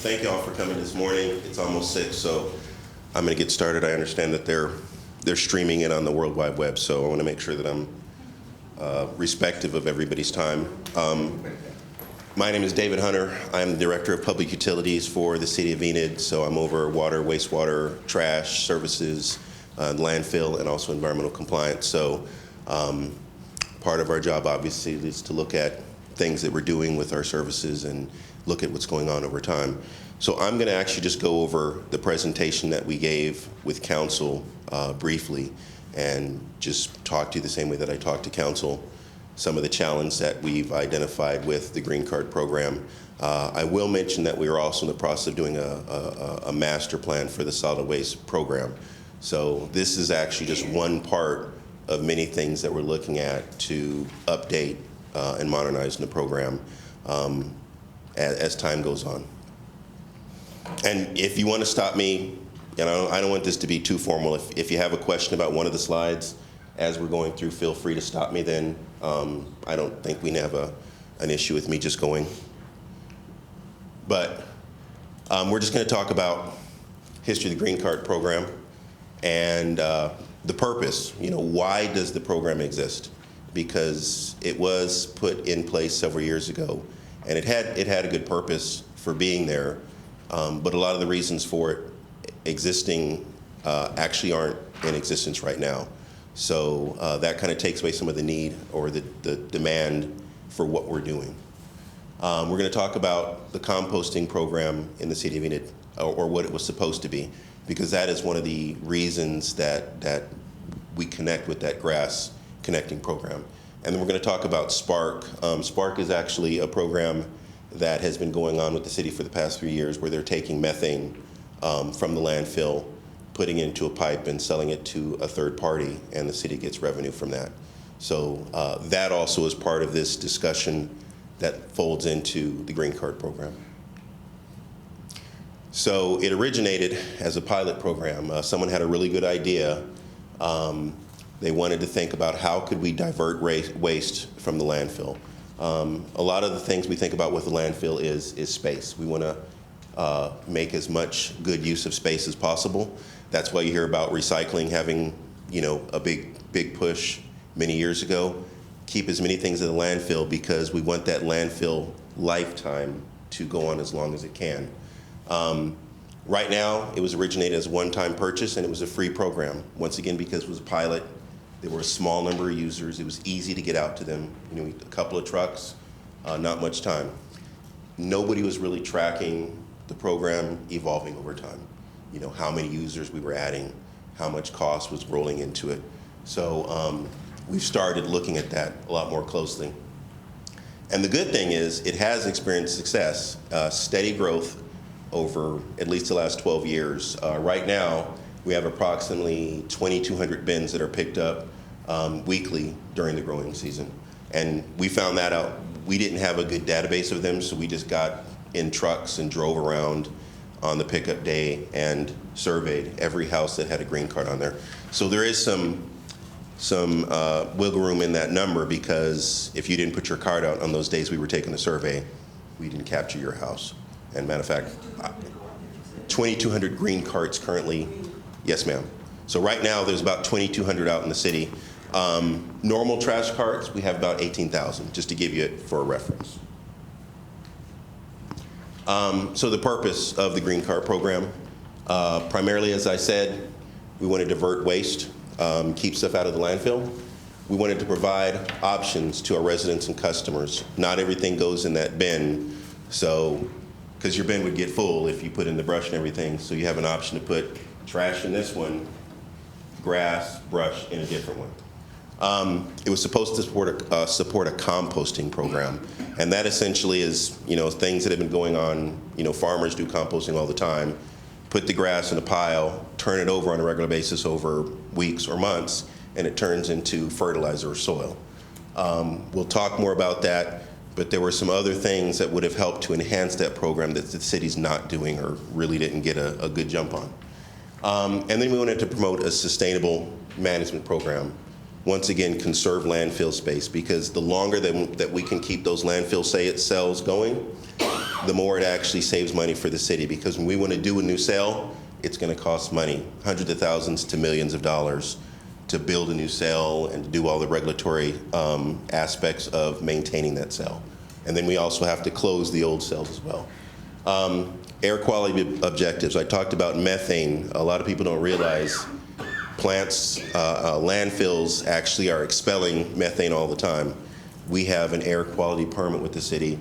Thank you all for coming this morning. It's almost 6, so I'm going to get started. I understand that they're streaming it on the World Wide Web, so I want to make sure that I'm respectful of everybody's time. My name is David Hunter. I'm the Director of Public Utilities for the City of Enid, so I'm over water, wastewater, trash, services, landfill, and also environmental compliance. So part of our job, obviously, is to look at things that we're doing with our services and look at what's going on over time. So I'm going to actually just go over the presentation that we gave with council briefly and just talk to you the same way that I talked to council, some of the challenge that we've identified with the Green Card program. I will mention that we are also in the process of doing a master plan for the solid waste program. So this is actually just one part of many things that we're looking at to update and modernize the program as time goes on. And if you want to stop me, I don't want this to be too formal. If you have a question about one of the slides as we're going through, feel free to stop me then. I don't think we have an issue with me just going. But we're just going to talk about history of the Green Card program and the purpose. Why does the program exist? Because it was put in place several years ago, and it had a good purpose for being there, but a lot of the reasons for it existing actually aren't in existence right now. So that kind of takes away some of the need or the demand for what we're doing. We're going to talk about the composting program in the city of Enid, or what it was supposed to be, because that is one of the reasons that we connect with that grass connecting program. And then we're going to talk about Spark. Spark is actually a program that has been going on with the city for the past 3 years, where they're taking methane from the landfill, putting it into a pipe and selling it to a third party, and the city gets revenue from that. So that also is part of this discussion that folds into the Green Card program. So it originated as a pilot program. Someone had a really good idea. They wanted to think about how could we divert waste from the landfill. A lot of the things we think about with the landfill is space. We want to make as much good use of space as possible. That's why you hear about recycling having, a big push many years ago. Keep as many things in the landfill because we want that landfill lifetime to go on as long as it can. Right now, it was originated as a one-time purchase, and it was a free program. Once again, because it was a pilot, there were a small number of users. It was easy to get out to them. A couple of trucks, not much time. Nobody was really tracking the program evolving over time. How many users we were adding, how much cost was rolling into it. So we've started looking at that a lot more closely. And the good thing is it has experienced success, steady growth over at least the last 12 years. Right now, we have approximately 2,200 bins that are picked up weekly during the growing season. And we found that out. We didn't have a good database of them, so we just got in trucks and drove around on the pickup day and surveyed every house that had a green card on there. So there is some wiggle room in that number, because if you didn't put your card out on those days we were taking the survey, we didn't capture your house. And matter of fact, 2,200 green cards currently. Yes, ma'am. So right now there's about 2,200 out in the city. Normal trash carts, we have about 18,000, just to give you it for a reference. So the purpose of the Green Card program, primarily, as I said, we want to divert waste, keep stuff out of the landfill. We wanted to provide options to our residents and customers. Not everything goes in that bin, so because your bin would get full if you put in the brush and everything. So you have an option to put trash in this one, grass, brush in a different one. It was supposed to support a composting program, and that essentially is things that have been going on. Farmers do composting all the time. Put the grass in a pile, turn it over on a regular basis over weeks or months, and it turns into fertilizer or soil. We'll talk more about that. But there were some other things that would have helped to enhance that program that the city's not doing or really didn't get a good jump on. And then we wanted to promote a sustainable management program. Once again, conserve landfill space, because the longer that we can keep those landfill cells going, the more it actually saves money for the city, because when we want to do a new cell, it's going to cost money, hundreds of thousands to millions of dollars to build a new cell and to do all the regulatory aspects of maintaining that cell. And then we also have to close the old cells as well. Air quality objectives. I talked about methane. A lot of people don't realize plants, landfills actually are expelling methane all the time. We have an air quality permit with the city.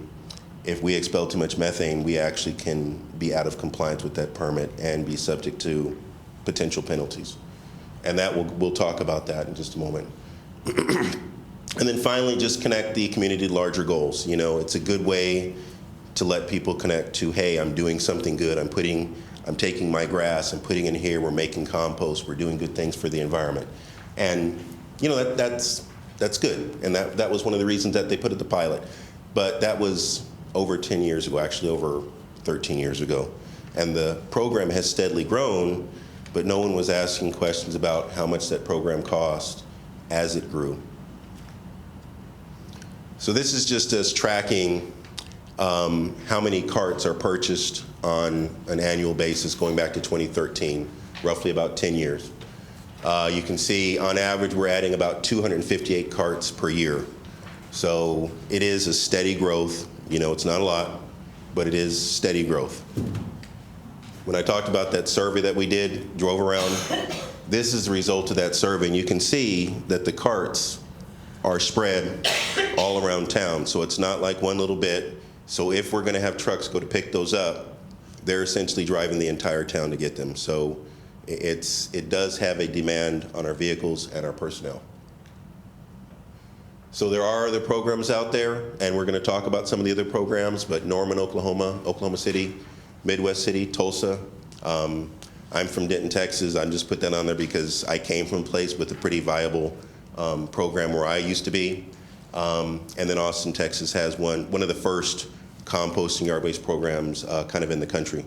If we expel too much methane, we actually can be out of compliance with that permit and be subject to potential penalties. And that we'll talk about that in just a moment. And then finally, just connect the community to larger goals. You know, it's a good way to let people connect to, hey, I'm doing something good. I'm taking my grass and putting it in here. We're making compost. We're doing good things for the environment. And you know, that's good. And that was one of the reasons that they put it the pilot. But that was over 10 years ago, actually over 13 years ago. And the program has steadily grown, but no one was asking questions about how much that program cost as it grew. So this is just us tracking how many carts are purchased on an annual basis going back to 2013, roughly about 10 years. You can see on average we're adding about 258 carts per year. So it is a steady growth. You know, it's not a lot, but it is steady growth. When I talked about that survey that we did, drove around, this is the result of that survey. And you can see that the carts are spread all around town. So it's not like one little bit. So if we're going to have trucks go to pick those up, they're essentially driving the entire town to get them. So it does have a demand on our vehicles and our personnel. So there are other programs out there, and we're going to talk about some of the other programs, but Norman, Oklahoma, Oklahoma City, Midwest City, Tulsa. I'm from Denton, Texas. I just put that on there because I came from a place with a pretty viable program where I used to be. And then Austin, Texas has one of the first composting yard waste programs kind of in the country.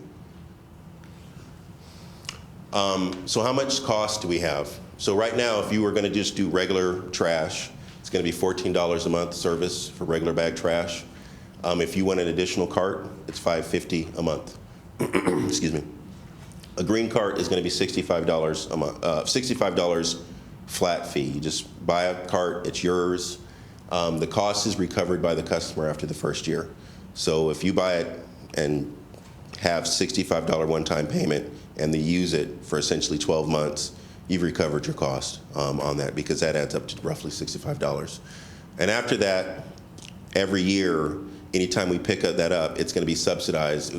So how much cost do we have? So right now, if you were going to just do regular trash, it's going to be $14 a month service for regular bag trash. If you want an additional cart, it's $5.50 a month. Excuse me. A green cart is going to be $65 a month. $65 flat fee. You just buy a cart, it's yours. The cost is recovered by the customer after the first year. So if you buy it and have $65 one-time payment and they use it for essentially 12 months, you've recovered your cost on that, because that adds up to roughly $65. And after that, every year, anytime we pick that up, it's going to be subsidized,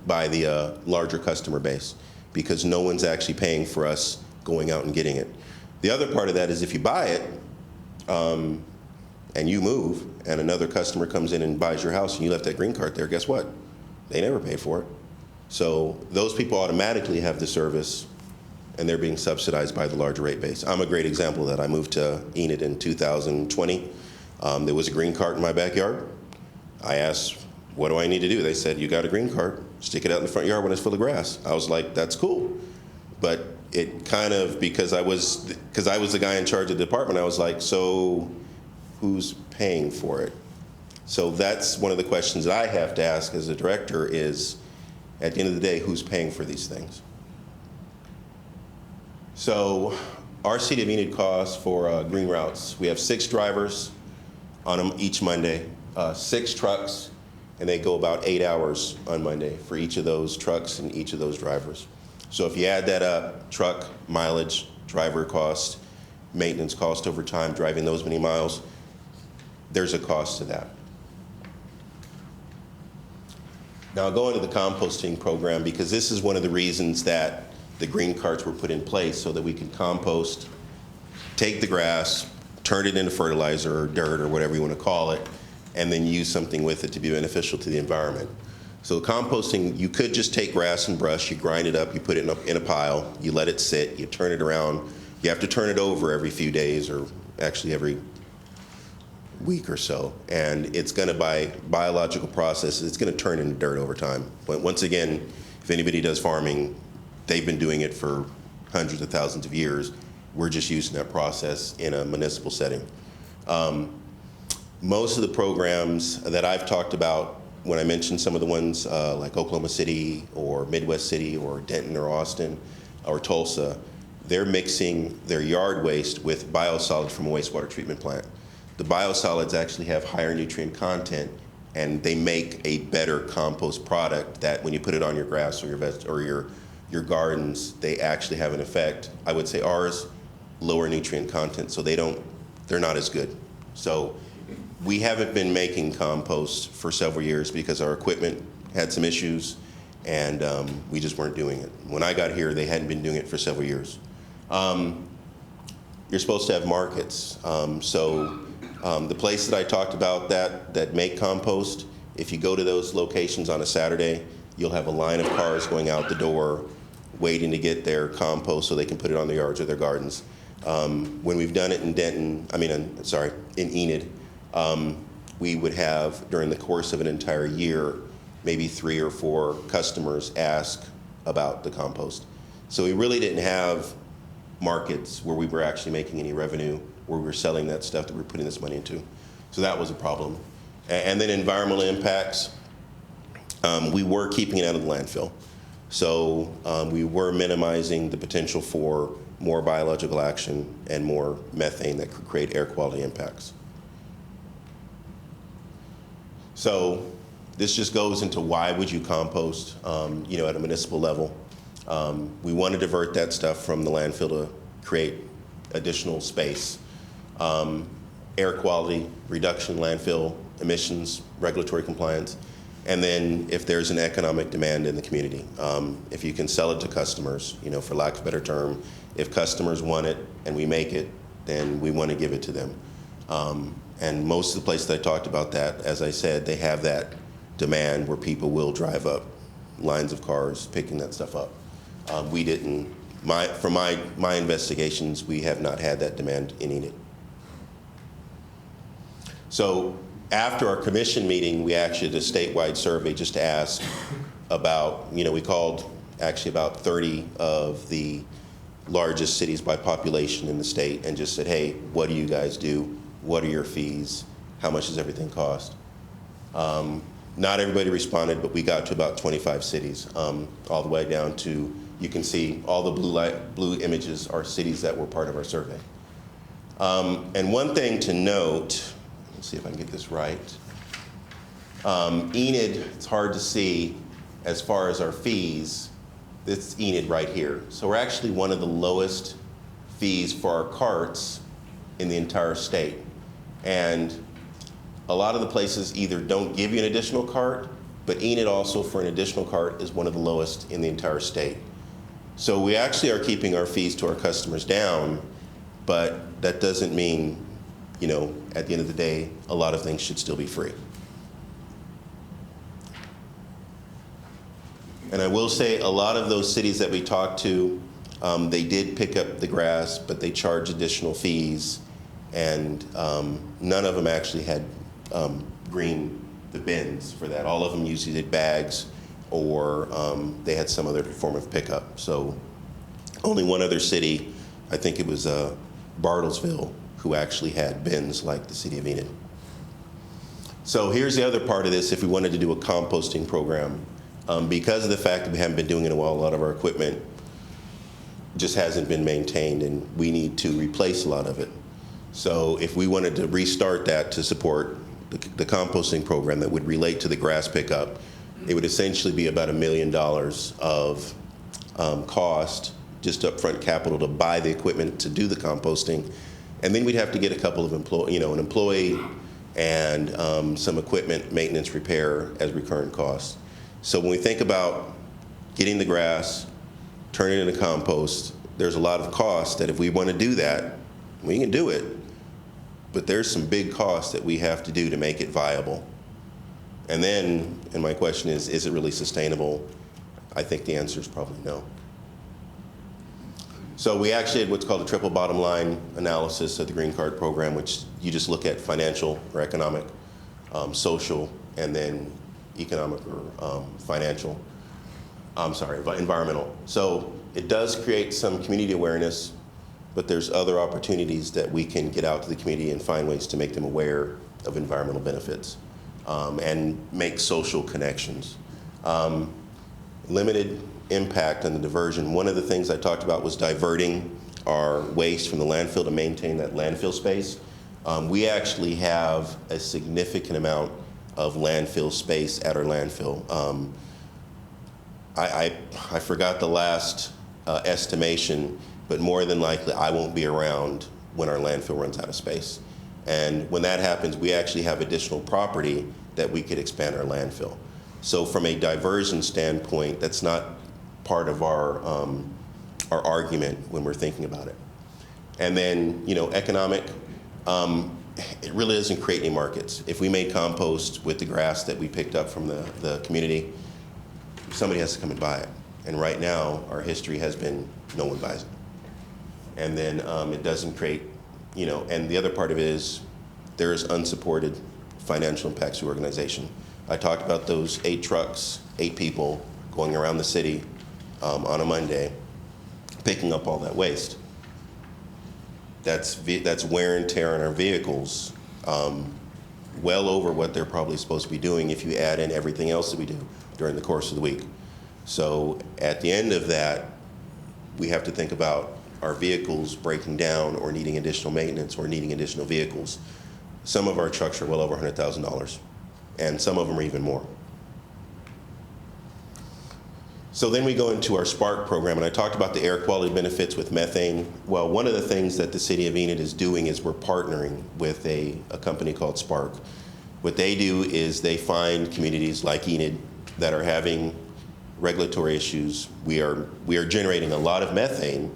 by the larger customer base, because no one's actually paying for us going out and getting it. The other part of that is if you buy it and you move and another customer comes in and buys your house and you left that green cart there, guess what? They never pay for it. So those people automatically have the service, and they're being subsidized by the larger rate base. I'm a great example of that. I moved to Enid in 2020. There was a green cart in my backyard. I asked, what do I need to do? They said, you got a green cart, stick it out in the front yard when it's full of grass. I was like, that's cool. But it kind of, because I was the guy in charge of the department, I was like, so who's paying for it? So that's one of the questions that I have to ask as a director is, at the end of the day, who's paying for these things? So our City of Enid costs for green routes, we have 6 drivers on them each Monday, 6 trucks, and they go about 8 hours on Monday for each of those trucks and each of those drivers. So if you add that up, truck mileage, driver cost, maintenance cost over time, driving those many miles, there's a cost to that. Now I'll go into the composting program, because this is one of the reasons that the green carts were put in place, so that we could compost, take the grass, turn it into fertilizer or dirt or whatever you want to call it, and then use something with it to be beneficial to the environment. So composting, you could just take grass and brush, you grind it up, you put it in a pile, you let it sit, you turn it around. You have to turn it over every few days, or actually every week or so, and it's going to, by biological process, it's going to turn into dirt over time. But once again, if anybody does farming, they've been doing it for hundreds of thousands of years. We're just using that process in a municipal setting. Most of the programs that I've talked about when I mentioned some of the ones like Oklahoma City or Midwest City or Denton or Austin or Tulsa, they're mixing their yard waste with biosolids from a wastewater treatment plant. The biosolids actually have higher nutrient content, and they make a better compost product that when you put it on your grass or your gardens, they actually have an effect. I would say ours, lower nutrient content, so they're not as good. So we haven't been making compost for several years because our equipment had some issues, and we just weren't doing it. When I got here, they hadn't been doing it for several years. You're supposed to have markets. The place that I talked about that make compost, if you go to those locations on a Saturday, you'll have a line of cars going out the door waiting to get their compost so they can put it on their yards or their gardens. When we've done it in in Enid, we would have, during the course of an entire year, maybe 3 or 4 customers ask about the compost. So we really didn't have markets where we were actually making any revenue, where we were selling that stuff that we were putting this money into. So that was a problem. And then environmental impacts, we were keeping it out of the landfill. So we were minimizing the potential for more biological action and more methane that could create air quality impacts. So this just goes into why would you compost, at a municipal level. We want to divert that stuff from the landfill to create additional space. Air quality, reduction, landfill emissions, regulatory compliance, and then if there's an economic demand in the community, if you can sell it to customers, for lack of a better term, if customers want it and we make it, then we want to give it to them. And most of the places I talked about that, as I said, they have that demand where people will drive up lines of cars picking that stuff up. We didn't, from my investigations, we have not had that demand in Enid. So after our commission meeting, we actually did a statewide survey just to ask about, we called actually about 30 of the largest cities by population in the state and just said, hey, what do you guys do? What are your fees? How much does everything cost? Not everybody responded, but we got to about 25 cities, all the way down to, you can see all the blue images are cities that were part of our survey. And one thing to note, let's see if I can get this right. Enid, it's hard to see as far as our fees. This is Enid right here. So we're actually one of the lowest fees for our carts in the entire state. And a lot of the places either don't give you an additional cart, but Enid also for an additional cart is one of the lowest in the entire state. So we actually are keeping our fees to our customers down, but that doesn't mean, at the end of the day, a lot of things should still be free. And I will say a lot of those cities that we talked to, they did pick up the grass, but they charge additional fees, and none of them actually had the bins for that. All of them usually did bags, or they had some other form of pickup. So only one other city, I think it was Bartlesville, who actually had bins like the city of Enid. So here's the other part of this. If we wanted to do a composting program, because of the fact that we haven't been doing it in a while, a lot of our equipment just hasn't been maintained, and we need to replace a lot of it. So if we wanted to restart that to support the composting program that would relate to the grass pickup, it would essentially be about $1 million of cost, just upfront capital to buy the equipment to do the composting. And then we'd have to get a couple of an employee and some equipment maintenance repair as recurrent costs. So when we think about getting the grass, turning it into compost, there's a lot of costs that if we want to do that, we can do it, but there's some big costs that we have to do to make it viable. And then, and my question is it really sustainable? I think the answer is probably no. So we actually had what's called a triple bottom line analysis of the Green Card program, which you just look at financial or economic, social, and then economic or environmental. So it does create some community awareness, but there's other opportunities that we can get out to the community and find ways to make them aware of environmental benefits. and make social connections. Limited impact on the diversion. One of the things I talked about was diverting our waste from the landfill to maintain that landfill space. We actually have a significant amount of landfill space at our landfill. I forgot the last estimation, but more than likely I won't be around when our landfill runs out of space. And when that happens, we actually have additional property that we could expand our landfill. So from a diversion standpoint, that's not part of our argument when we're thinking about it. And then, economic, it really doesn't create any markets. If we made compost with the grass that we picked up from the community, somebody has to come and buy it. And right now, our history has been no one buys it. And then it doesn't create, and the other part of it is there is unsupported financial impacts to the organization. I talked about those 8 trucks, 8 people going around the city on a Monday, picking up all that waste. That's wear and tear on our vehicles, well over what they're probably supposed to be doing if you add in everything else that we do during the course of the week. So at the end of that, we have to think about our vehicles breaking down or needing additional maintenance or needing additional vehicles. Some of our trucks are well over $100,000, and some of them are even more. So then we go into our Spark program, and I talked about the air quality benefits with methane. Well, one of the things that the city of Enid is doing is we're partnering with a company called Spark. What they do is they find communities like Enid that are having regulatory issues. We are generating a lot of methane,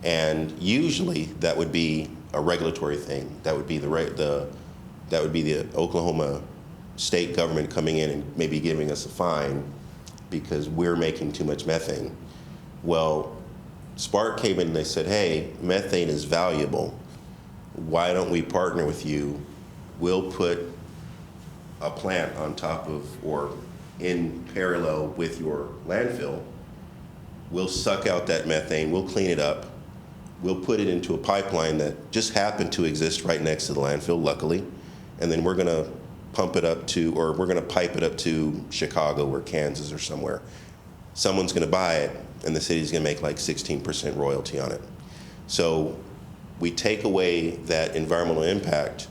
and usually that would be a regulatory thing. That would be the Oklahoma state government coming in and maybe giving us a fine because we're making too much methane. Well, Spark came in and they said, hey, methane is valuable. Why don't we partner with you? We'll put a plant on top of or in parallel with your landfill. We'll suck out that methane, we'll clean it up, we'll put it into a pipeline that just happened to exist right next to the landfill, luckily, and then we're gonna pump it up to, or we're gonna pipe it up to Chicago or Kansas or somewhere. Someone's gonna buy it, and the city's gonna make like 16% royalty on it. So we take away that environmental impact,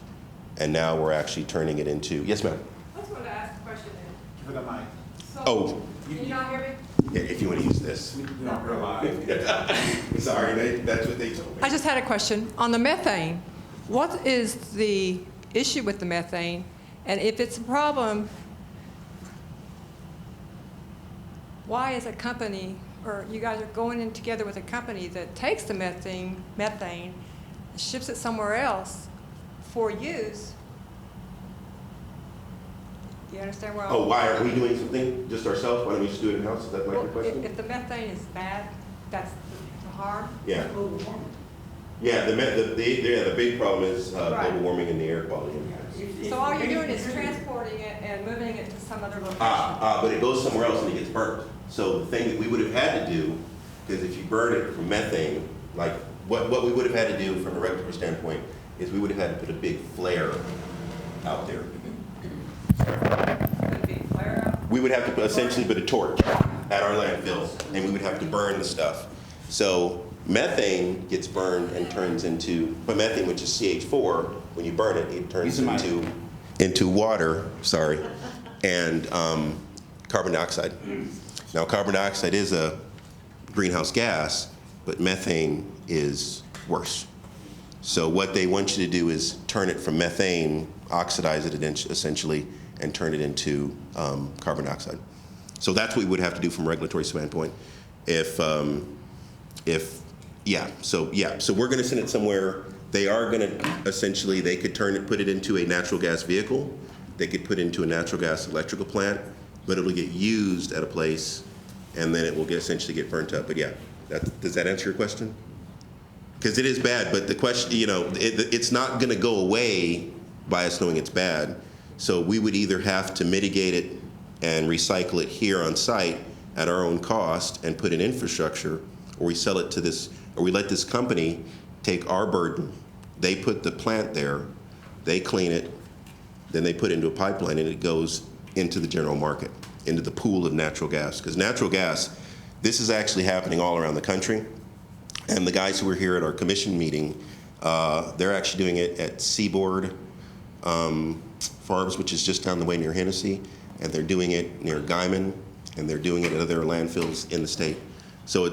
and now we're actually turning it into, yes ma'am? I just wanted to ask a question then. Give it a mic. So, Oh. Can you not hear me? Yeah, if you wanna use this. We don't realize. Sorry, that's what they told me. I just had a question. On the methane, what is the issue with the methane? And if it's a problem, why is a company, or you guys are going in together with a company that takes the methane, ships it somewhere else for use? Do you understand where I'm Oh, why are we doing something just ourselves? Why don't we just do it in-house? Is that like your question? If the methane is bad, that's the harm? Yeah. Yeah, the big problem is global warming and the air quality impacts. So all you're doing is transporting it and moving it to some other location? But it goes somewhere else and it gets burnt. So the thing that we would have had to do, because if you burn it from methane, like what we would have had to do from a regulatory standpoint is we would have had to put a big flare out there. A big flare out? We would have to essentially put a torch at our landfill, and we would have to burn the stuff. So methane gets burned and turns into, but methane, which is CH4, when you burn it, it turns into water, sorry, and carbon dioxide. Now, carbon dioxide is a greenhouse gas, but methane is worse. So what they want you to do is turn it from methane, oxidize it essentially, and turn it into carbon dioxide. So that's what we would have to do from a regulatory standpoint. So we're going to send it somewhere. They are going to essentially, they could put it into a natural gas vehicle. They could put it into a natural gas electrical plant, but it'll get used at a place, and then it will essentially get burnt up. But yeah, does that answer your question? Because it is bad, but the question, it's not going to go away by us knowing it's bad. So we would either have to mitigate it and recycle it here on site at our own cost and put in infrastructure, or we sell it to this, or we let this company take our burden. They put the plant there, they clean it, Then they put it into a pipeline and it goes into the general market, into the pool of natural gas. Because natural gas, this is actually happening all around the country. And the guys who were here at our commission meeting, they're actually doing it at Seaboard Farms, which is just down the way near Hennessy, and they're doing it near Guyman, and they're doing it at other landfills in the state. So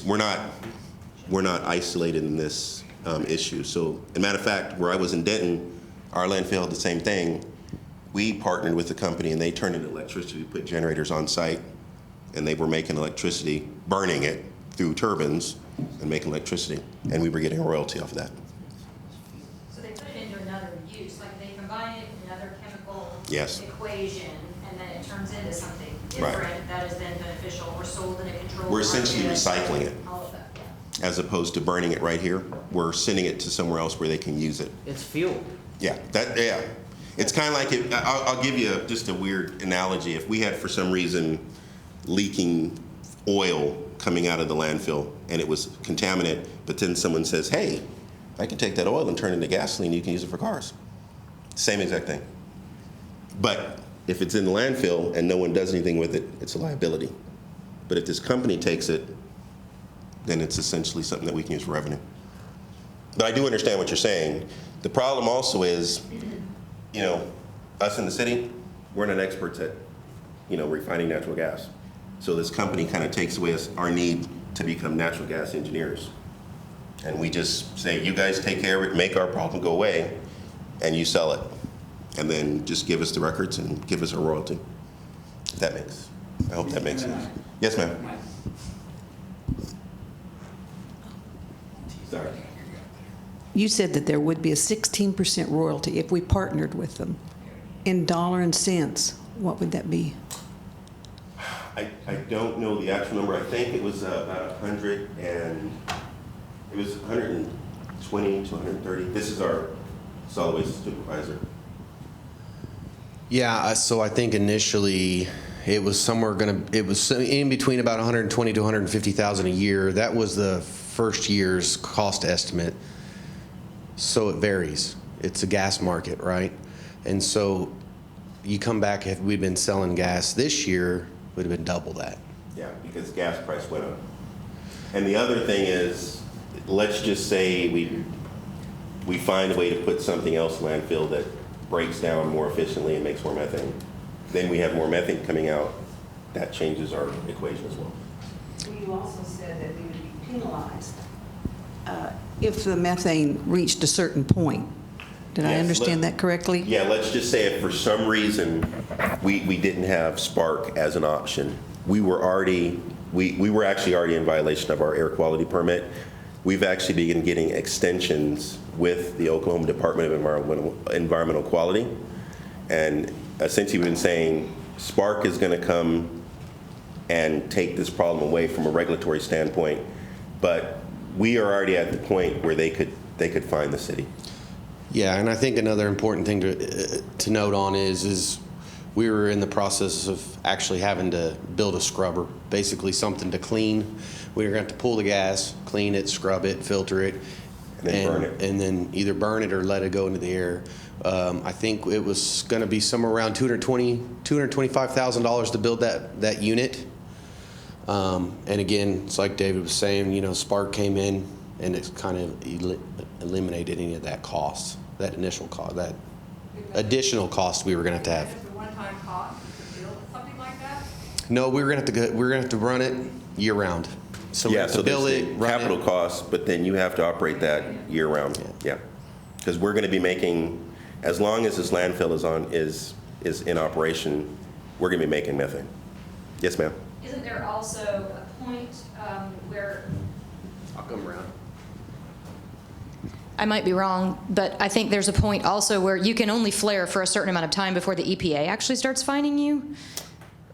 we're not isolated in this issue. So, as a matter of fact, where I was in Denton, our landfill had the same thing. We partnered with the company, and they turned into electricity. We put generators on site, and they were making electricity, burning it through turbines, and making electricity, and we were getting a royalty off of that. So they put it into another use, like they combine it with another chemical Yes. equation, and then it turns into something Right. different that is then beneficial or sold in a controlled We're essentially market. recycling it. All of that, yeah. As opposed to burning it right here, we're sending it to somewhere else where they can use it. It's fuel. Yeah, it's kind of like I'll give you just a weird analogy. If we had, for some reason, leaking oil coming out of the landfill and it was contaminant, but then someone says, hey, I can take that oil and turn it into gasoline, you can use it for cars. Same exact thing. But if it's in the landfill and no one does anything with it, it's a liability. But if this company takes it, then it's essentially something that we can use for revenue. But I do understand what you're saying. The problem also is, us in the city, we're not experts at, refining natural gas. So this company kind of takes away our need to become natural gas engineers. And we just say, you guys take care of it, make our problem go away, and you sell it. And then just give us the records and give us a royalty. I hope that makes sense. Yes, ma'am. Sorry. You said that there would be a 16% royalty if we partnered with them. In dollar and cents, what would that be? I don't know the actual number. I think it was about 100 and it was 120 to 130. This is our solid waste supervisor. Yeah, so I think initially it was in between about 120 to 150,000 a year. That was the first year's cost estimate. So it varies. It's a gas market, right? And so you come back, if we'd been selling gas this year, would have been double that. Yeah, because gas price went up. And the other thing is, let's just say we find a way to put something else in landfill that breaks down more efficiently and makes more methane. Then we have more methane coming out. That changes our equation as well. You also said that we would be penalized if the methane reached a certain point. Did I Yes, understand that correctly? Yeah, let's just say if for some reason we didn't have Spark as an option, we were actually already in violation of our air quality permit. We've actually begun getting extensions with the Oklahoma Department of Environmental Quality. And essentially we've been saying Spark is going to come and take this problem away from a regulatory standpoint, but we are already at the point where they could fine the city. Yeah, and I think another important thing to note on is we were in the process of actually having to build a scrubber, basically something to clean. We were going to have to pull the gas, clean it, scrub it, filter it, And then burn it. and then either burn it or let it go into the air. I think it was going to be somewhere around $225,000 to build that unit. And again, it's like David was saying, Spark came in and it's kind of eliminated any of that cost, that initial cost, that additional cost we were going to have. Is it a one-time cost to build something like that? No, we're going to have to run it year round. So we have to build there's it, the run capital it. costs, but then you have to operate that year round. Yeah, because we're going to be making, as long as this landfill is in operation, we're going to be making methane. Yes, ma'am. Isn't there also a point where, I'll come around. I might be wrong, but I think there's a point also where you can only flare for a certain amount of time before the EPA actually starts fining you,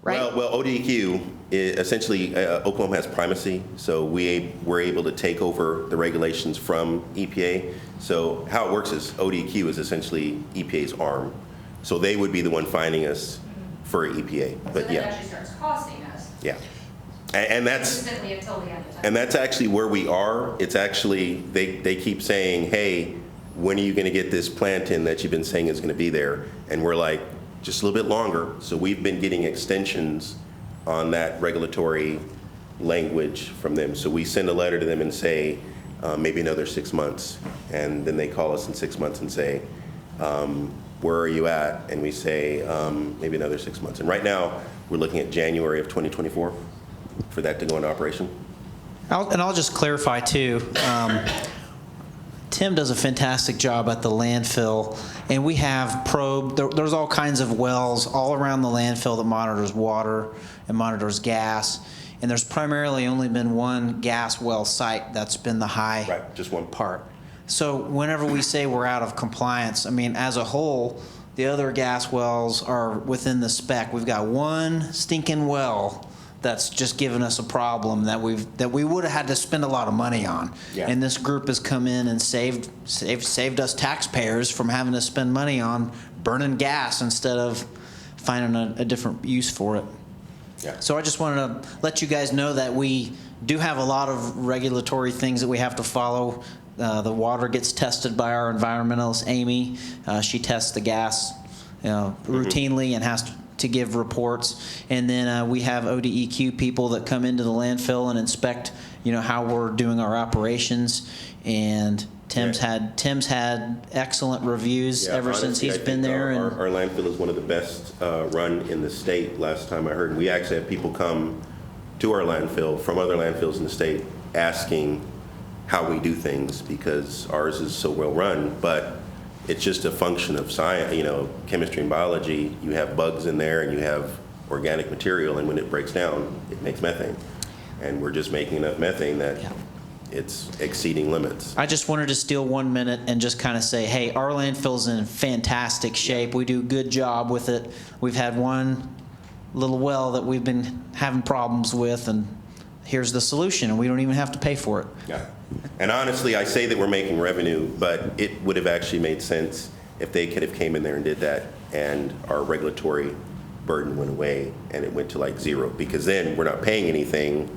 right? Well, ODEQ, essentially, Oklahoma has primacy, so we're able to take over the regulations from EPA. So how it works is ODEQ is essentially EPA's arm. So they would be the one fining us for EPA. So But then it yeah, actually starts costing us yeah. And that's consistently until the end of time. And that's actually where we are. It's actually, they keep saying, hey, when are you going to get this plant in that you've been saying is going to be there? And we're like, just a little bit longer. So we've been getting extensions on that regulatory language from them. So we send a letter to them and say, maybe another 6 months. And then they call us in 6 months and say, where are you at? And we say, maybe another 6 months. And right now, we're looking at January of 2024 for that to go into operation. I'll just clarify too. Tim does a fantastic job at the landfill, and we have there's all kinds of wells all around the landfill that monitors water and monitors gas. And there's primarily only been one gas well site that's been the high Right, just one part. So whenever we say we're out of compliance, I mean, as a whole, the other gas wells are within the spec. We've got one stinking well that's just given us a problem that we would have had to spend a lot of money on. Yeah. And this group has come in and saved us taxpayers from having to spend money on burning gas instead of finding a different use for it. Yeah. So I just wanted to let you guys know that we do have a lot of regulatory things that we have to follow. The water gets tested by our environmentalist, Amy. She tests the gas routinely and has to give reports. And then we have ODEQ people that come into the landfill and inspect, how we're doing our operations. And Tim's had excellent reviews ever since he's been there. Our landfill is one of the best run in the state. Last time I heard, we actually have people come to our landfill from other landfills in the state asking how we do things because ours is so well run. But it's just a function of science, chemistry and biology. You have bugs in there and you have organic material, and when it breaks down, it makes methane. And we're just making enough methane that it's exceeding limits. I just wanted to steal 1 minute and just kind of say, hey, our landfill's in fantastic shape. We do a good job with it. We've had one little well that we've been having problems with, and here's the solution, and we don't even have to pay for it. Yeah. And honestly, I say that we're making revenue, but it would have actually made sense if they could have came in there and did that, and our regulatory burden went away and it went to like zero, because then we're not paying anything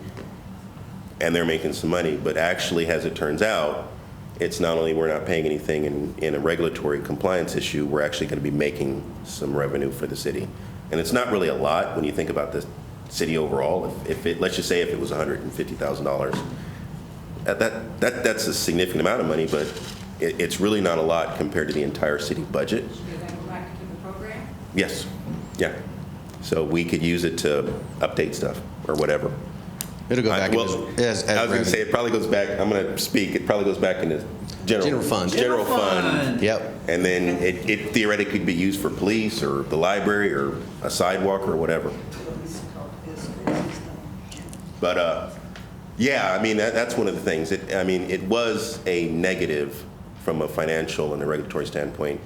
and they're making some money. But actually, as it turns out, it's not only we're not paying anything in a regulatory compliance issue, we're actually going to be making some revenue for the city. And it's not really a lot when you think about the city overall. Let's just say if it was $150,000, that's a significant amount of money, but it's really not a lot compared to the entire city budget. Should that go back into the program? Yes, yeah. So we could use it to update stuff or whatever. It'll go back I was going to say, it probably goes back, I'm going to speak, it probably goes back into general fund. General fund. Yep. And then it theoretically could be used for police or the library or a sidewalk or whatever. But yeah, I mean, that's one of the things. It was a negative from a financial and a regulatory standpoint.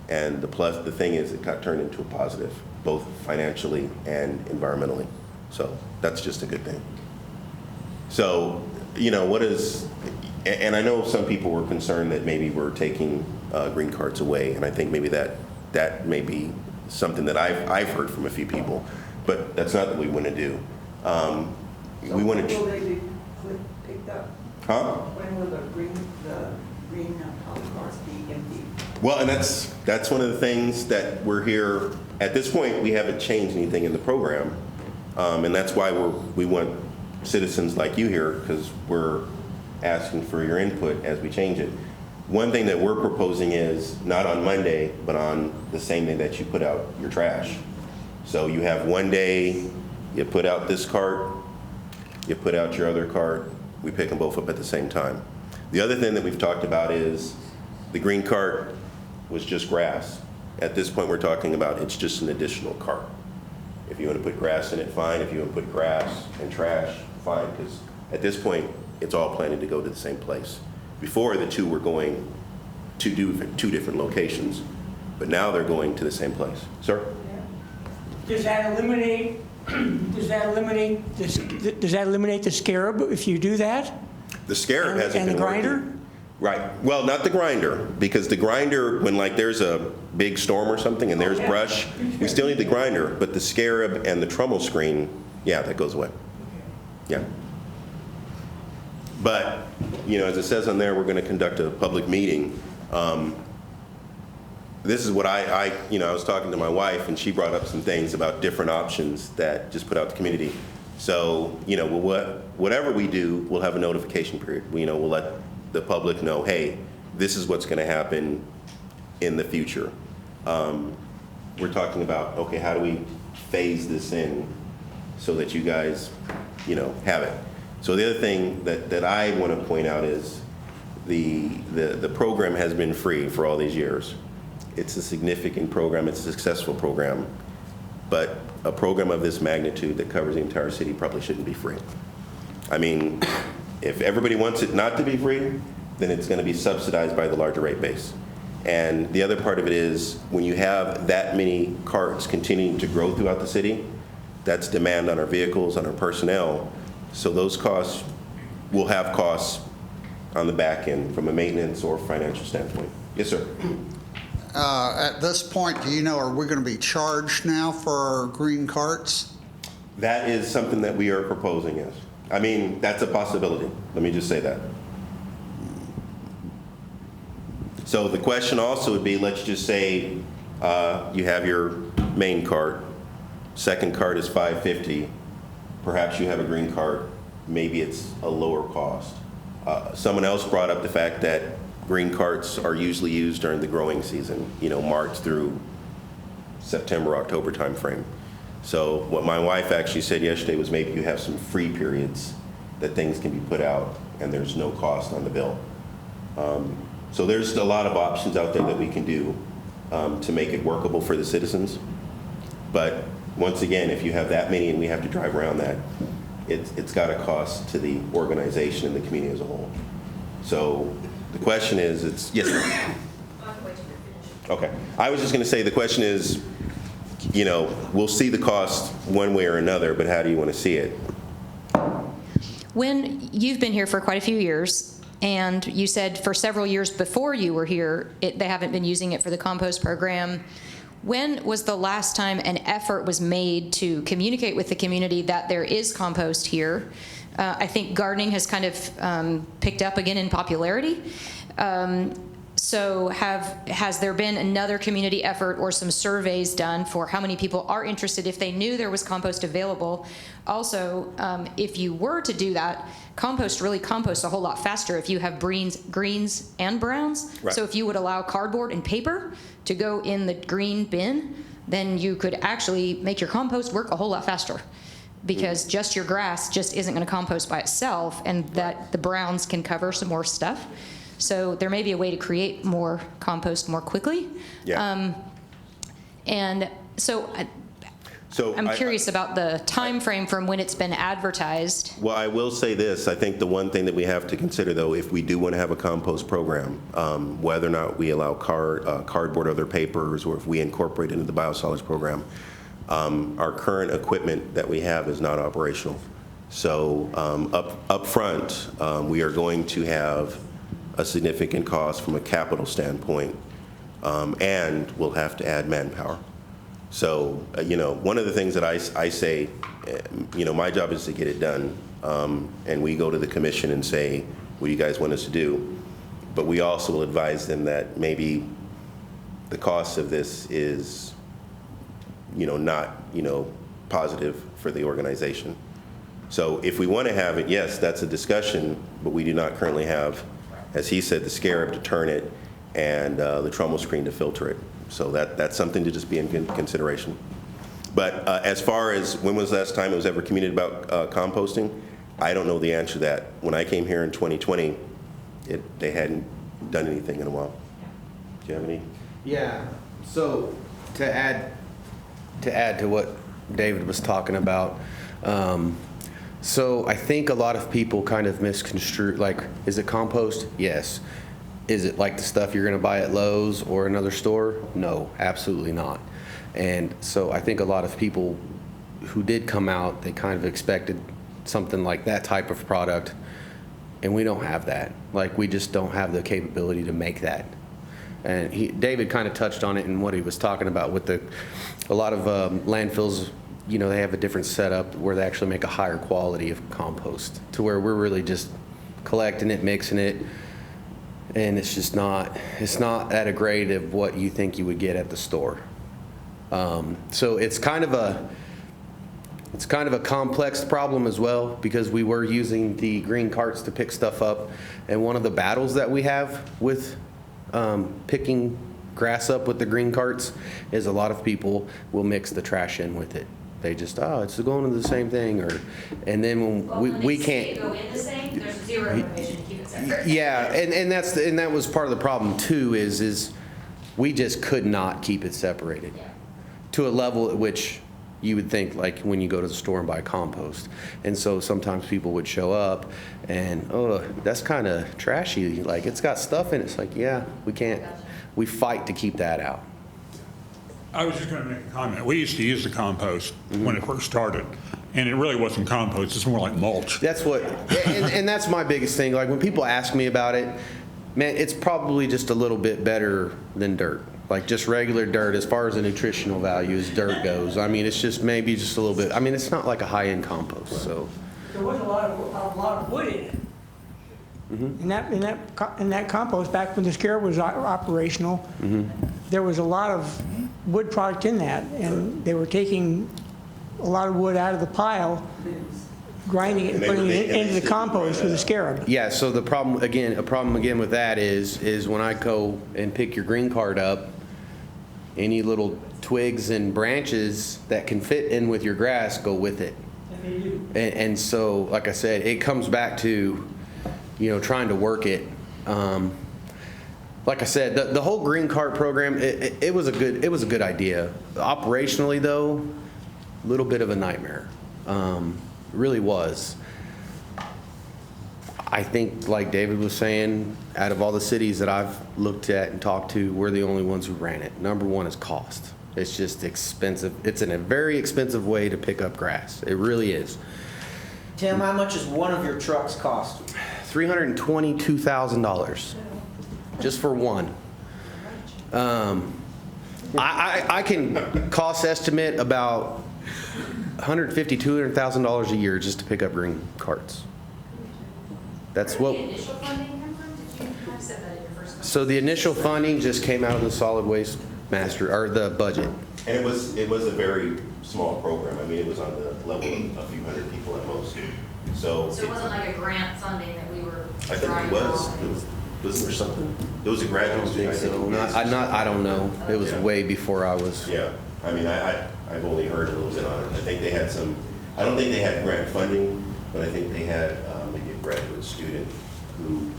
And the thing is, it got turned into a positive, both financially and environmentally. So that's just a good thing. So, and I know some people were concerned that maybe we're taking green cards away, and I think maybe that may be something that I've heard from a few people, but that's not what we want to do. We want to. Will they be picked up? Huh? When will the green polycarts be emptied? Well, and that's one of the things that we're here. At this point, we haven't changed anything in the program, and that's why we want citizens like you here, because we're asking for your input as we change it. One thing that we're proposing is not on Monday, but on the same day that you put out your trash. So you have one day, you put out this cart, you put out your other cart, we pick them both up at the same time. The other thing that we've talked about is the green cart was just grass. At this point, we're talking about it's just an additional cart. If you want to put grass in it, fine. If you want to put grass and trash, fine. Because at this point, it's all planning to go to the same place. Before, the two were going to two different locations, but now they're going to the same place. Sir? Does that eliminate the scarab if you do that? The scarab hasn't been And the grinder? working. Right. Well, not the grinder, because the grinder, when there's a big storm or something and there's brush, we still need the grinder. But the scarab and the trommel screen, yeah, that goes away. Yeah. But, as it says on there, we're going to conduct a public meeting This is what I was talking to my wife, and she brought up some things about different options that just put out the community. So, whatever we do, we'll have a notification period. We'll let the public know, hey, this is what's going to happen in the future. We're talking about, okay, how do we phase this in so that you guys, have it. So the other thing that I want to point out is the program has been free for all these years. It's a significant program, it's a successful program, but a program of this magnitude that covers the entire city probably shouldn't be free. I mean, if everybody wants it not to be free, then it's going to be subsidized by the larger rate base. And the other part of it is when you have that many carts continuing to grow throughout the city, that's demand on our vehicles, on our personnel. So those costs will have costs on the back end from a maintenance or financial standpoint. Yes, sir. At this point, do you know, are we going to be charged now for our green carts? That is something that we are proposing, yes. I mean, that's a possibility. Let me just say that. So the question also would be, let's just say you have your main cart, second cart is $5.50. Perhaps you have a green cart, maybe it's a lower cost. Someone else brought up the fact that green carts are usually used during the growing season, March through September, October timeframe. So what my wife actually said yesterday was maybe you have some free periods that things can be put out and there's no cost on the bill. So there's a lot of options out there that we can do to make it workable for the citizens. But once again, if you have that many and we have to drive around that, it's got a cost to the organization and the community as a whole. So the question is, yes, sir. Okay. I was just going to say the question is, we'll see the cost one way or another, but how do you want to see it? When you've been here for quite a few years, and you said for several years before you were here, they haven't been using it for the compost program. When was the last time an effort was made to communicate with the community that there is compost here? I think gardening has kind of picked up again in popularity. So has there been another community effort or some surveys done for how many people are interested if they knew there was compost available? Also, if you were to do that, compost really composts a whole lot faster if you have greens and browns. Right. So if you would allow cardboard and paper to go in the green bin, then you could actually make your compost work a whole lot faster, because just your grass just isn't going to compost by itself, and that the browns can cover some more stuff. So there may be a way to create more compost more quickly. Yeah. And so I'm curious about the time frame from when it's been advertised. Well, I will say this. I think the one thing that we have to consider, though, if we do want to have a compost program, whether or not we allow cardboard or other papers, or if we incorporate it into the biosolids program, our current equipment that we have is not operational. So up front, we are going to have a significant cost from a capital standpoint, and we'll have to add manpower. So, one of the things that I say, my job is to get it done, and we go to the commission and say, what do you guys want us to do? But we also will advise them that maybe the cost of this is, not, positive for the organization. So if we want to have it, yes, that's a discussion, but we do not currently have, as he said, the scarab to turn it and the trommel screen to filter it. So that's something to just be in consideration. But as far as when was the last time it was ever communicated about composting, I don't know the answer to that. When I came here in 2020, they hadn't done anything in a while. Do you have any? Yeah. So to add to what David was talking about, so I think a lot of people kind of misconstrue, like, is it compost? Yes. Is it like the stuff you're going to buy at Lowe's or another store? No, absolutely not. And so I think a lot of people who did come out, they kind of expected something like that type of product, and we don't have that. Like, we just don't have the capability to make that. And David kind of touched on it in what he was talking about with a lot of landfills. They have a different setup where they actually make a higher quality of compost, to where we're really just collecting it, mixing it, and it's just not, it's not at a grade of what you think you would get at the store. So it's kind of a complex problem as well, because we were using the green carts to pick stuff up, and one of the battles that we have with picking grass up with the green carts is a lot of people will mix the trash in with it. They just, oh, it's going to the same thing, and then when we can't. Go in the same, there's zero information to keep it separate. Yeah, and that was part of the problem too, is we just could not keep it separated to a level at which you would think, like when you go to the store and buy compost. And so sometimes people would show up and, oh, that's kind of trashy, like it's got stuff in it. It's like, yeah, we can't, we fight to keep that out. I was just going to make a comment. We used to use the compost when it first started, and it really wasn't compost. It's more like mulch. That's what, and that's my biggest thing. Like when people ask me about it, man, it's probably just a little bit better than dirt. Like just regular dirt, as far as the nutritional value as dirt goes. I mean, it's just maybe just a little bit. I mean, it's not like a high-end compost. So There was a lot of wood in it. In that compost, back when the scarab was operational, there was a lot of wood product in that, and they were taking a lot of wood out of the pile, grinding it and putting it into the compost with the scarab. yeah, so the problem again with that is when I go and pick your green card up, any little twigs and branches that can fit in with your grass go with it. And so, like I said, it comes back to, trying to work it. Like I said, the whole green cart program, it was a good idea. Operationally, though, a little bit of a nightmare. Really was. I think, like David was saying, out of all the cities that I've looked at and talked to, we're the only ones who ran it. Number one is cost. It's just expensive. It's a very expensive way to pick up grass. It really is. Tim, how much does one of your trucks cost? $322,000 just for one. I can cost estimate about $150,000, $200,000 a year just to pick up green carts. That's what. Where did the initial funding come from? Did you have said that in your first comment? So the initial funding just came out of the solid waste the budget. And it was a very small program. I mean, it was on the level of a few hundred people at most. So So it wasn't like a grant funding that we were I think trying it to was. Wasn't there something? There was a graduate student. I think. I don't know. It was way before I was. Yeah. I mean, I've only heard a little bit on it. I think they had some. I don't think they had grant funding, but I think they had maybe a graduate student who,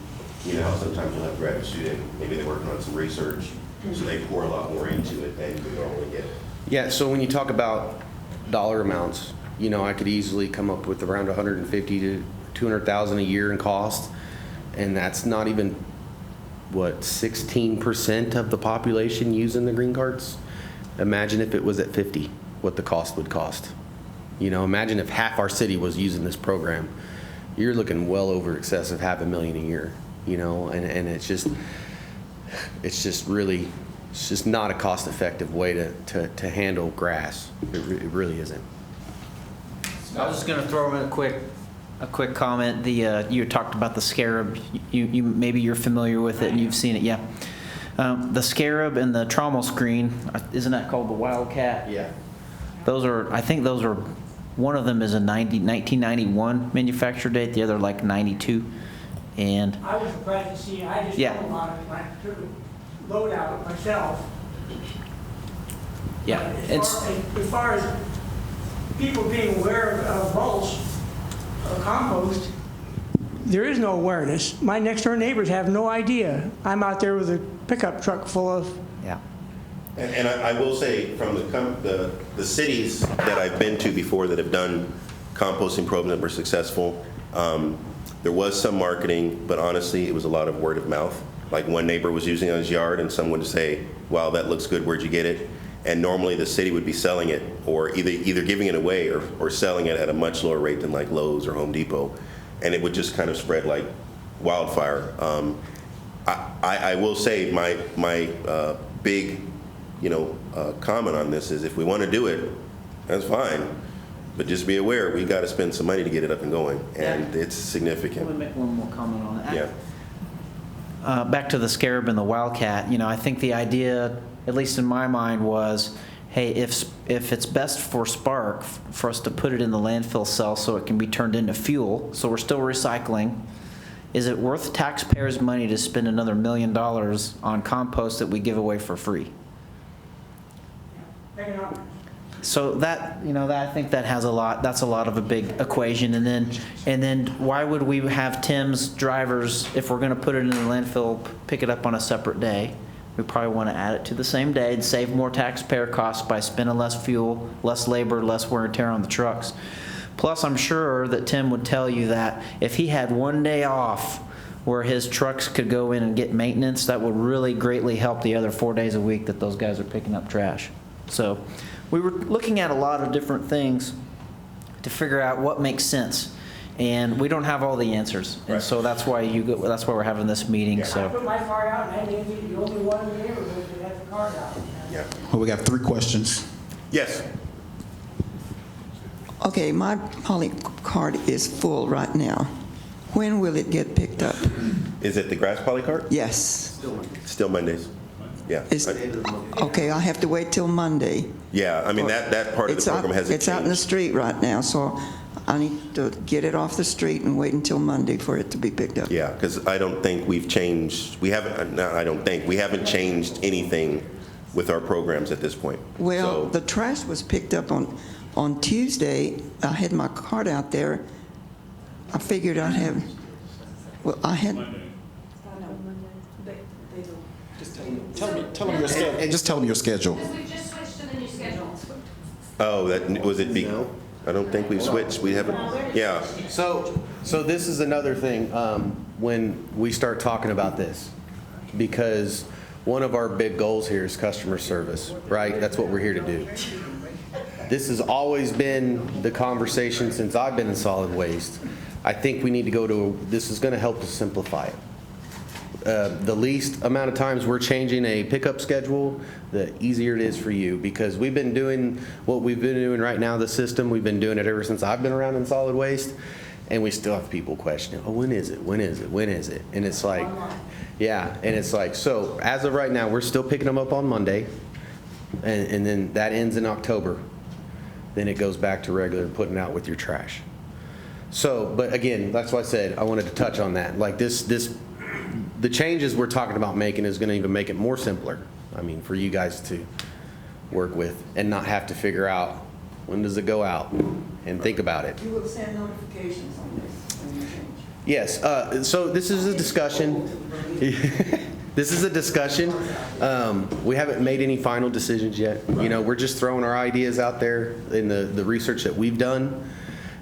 how sometimes you'll have a graduate student. Maybe they're working on some research, so they pour a lot more into it than you would normally get. Yeah. So when you talk about dollar amounts, I could easily come up with around $150,000 to $200,000 a year in cost, and that's not even 16% of the population using the green carts. Imagine if it was at 50, what the cost would cost. Imagine if half our city was using this program. You're looking well over excess of $500,000 a year. And it's just not a cost-effective way to handle grass. It really isn't. I was just going to throw in a quick comment. You talked about the scarab. You maybe you're familiar with it and you've seen it. Yeah. The scarab and the trommel screen, isn't that called the Wildcat? Yeah. I think those are, one of them is a 1991 manufacture date, the other like 92. And I was surprised to see, I just Yeah. know about it when I took a load out myself. yeah, As far as people being aware of mulch or compost, there is no awareness. My next door neighbors have no idea. I'm out there with a pickup truck full of. yeah. And I will say, from the cities that I've been to before that have done composting programs that were successful, there was some marketing, but honestly, it was a lot of word of mouth. Like one neighbor was using it on his yard, and someone would say, "Wow, that looks good. Where'd you get it?" And normally, the city would be selling it, or either giving it away or selling it at a much lower rate than like Lowe's or Home Depot, and it would just kind of spread like wildfire. I will say my big comment on this is, if we want to do it, that's fine, but just be aware we got to spend some money to get it up and going, and it's significant. Let me make one more comment on that. Yeah. back to the Scarab and the Wildcat, I think the idea, at least in my mind, was, hey, if it's best for Spark for us to put it in the landfill cell so it can be turned into fuel, so we're still recycling, is it worth taxpayers' money to spend another $1 million on compost that we give away for free? So that, I think that has that's a lot of a big equation. And then why would we have Tim's drivers, if we're gonna put it in the landfill, pick it up on a separate day? We probably want to add it to the same day and save more taxpayer costs by spending less fuel, less labor, less wear and tear on the trucks. Plus, I'm sure that Tim would tell you that if he had one day off where his trucks could go in and get maintenance, that would really greatly help the other 4 days a week that those guys are picking up trash. So we were looking at a lot of different things to figure out what makes sense. And we don't have all the answers. And so that's why that's why we're having this meeting. I So put my car out, and I may be the only one in the neighborhood that has a car out. Yeah. Well, we got 3 questions. Yes. Okay, my Polycart is full right now. When will it get picked up? Is it the grass polycart? Yes. Still Mondays. Yeah. Okay, I have to wait till Monday. Yeah, I mean, that part of the program hasn't It's out in the changed. street right now, so I need to get it off the street and wait until Monday for it to be picked up. Yeah, because I don't think we've changed, we haven't changed anything with our programs at this point. Well, So- the trash was picked up on Tuesday. I had my cart out there. I figured I'd have, well, I had, Tell them your schedule. And just tell them your schedule. We just switched to the new schedule. Oh, was it I don't think we've switched, we haven't, yeah. So this is another thing when we start talking about this, because one of our big goals here is customer service, right? That's what we're here to do. This has always been the conversation since I've been in solid waste. I think we need to go to, this is going to help us simplify it. The least amount of times we're changing a pickup schedule, the easier it is for you, because we've been doing what we've been doing right now, the system, we've been doing it ever since I've been around in solid waste, and we still have people questioning, oh, when is it? When is it? When is it? And it's like, yeah, and it's like, so as of right now, we're still picking them up on Monday, and then that ends in October. Then it goes back to regular putting out with your trash. So, but again, that's why I said I wanted to touch on that. Like the changes we're talking about making is going to even make it more simpler. I mean, for you guys to work with and not have to figure out when does it go out and think about it. you will send notifications on this when you change. Yes, so this is a discussion. This is a discussion. We haven't made any final decisions yet. We're just throwing our ideas out there in the research that we've done.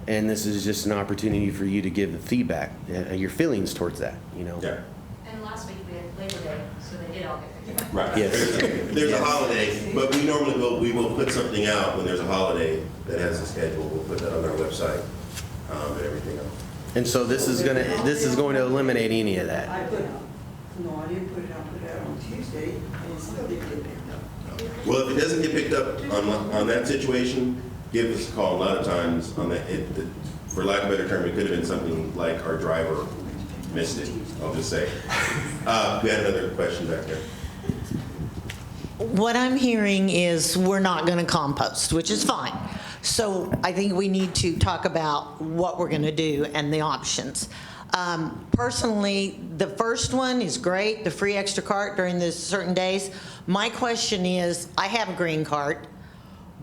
And this is just an opportunity for you to give the feedback, your feelings towards that, Yeah. And last week we had Labor Day, so they did all get picked up. Right. Yes. There's a holiday, but we normally will put something out when there's a holiday that has a schedule. We'll put that on our website and everything else. And so this is going to eliminate any of that. I didn't put it out on Tuesday, and it still didn't get picked up. Well, if it doesn't get picked up on that situation, give us a call. A lot of times on that, for lack of a better term, it could have been something like our driver missed it. I'll just say. We had another question back there. What I'm hearing is we're not going to compost, which is fine. So I think we need to talk about what we're going to do and the options. Personally, the first one is great, the free extra cart during the certain days. My question is, I have a green cart,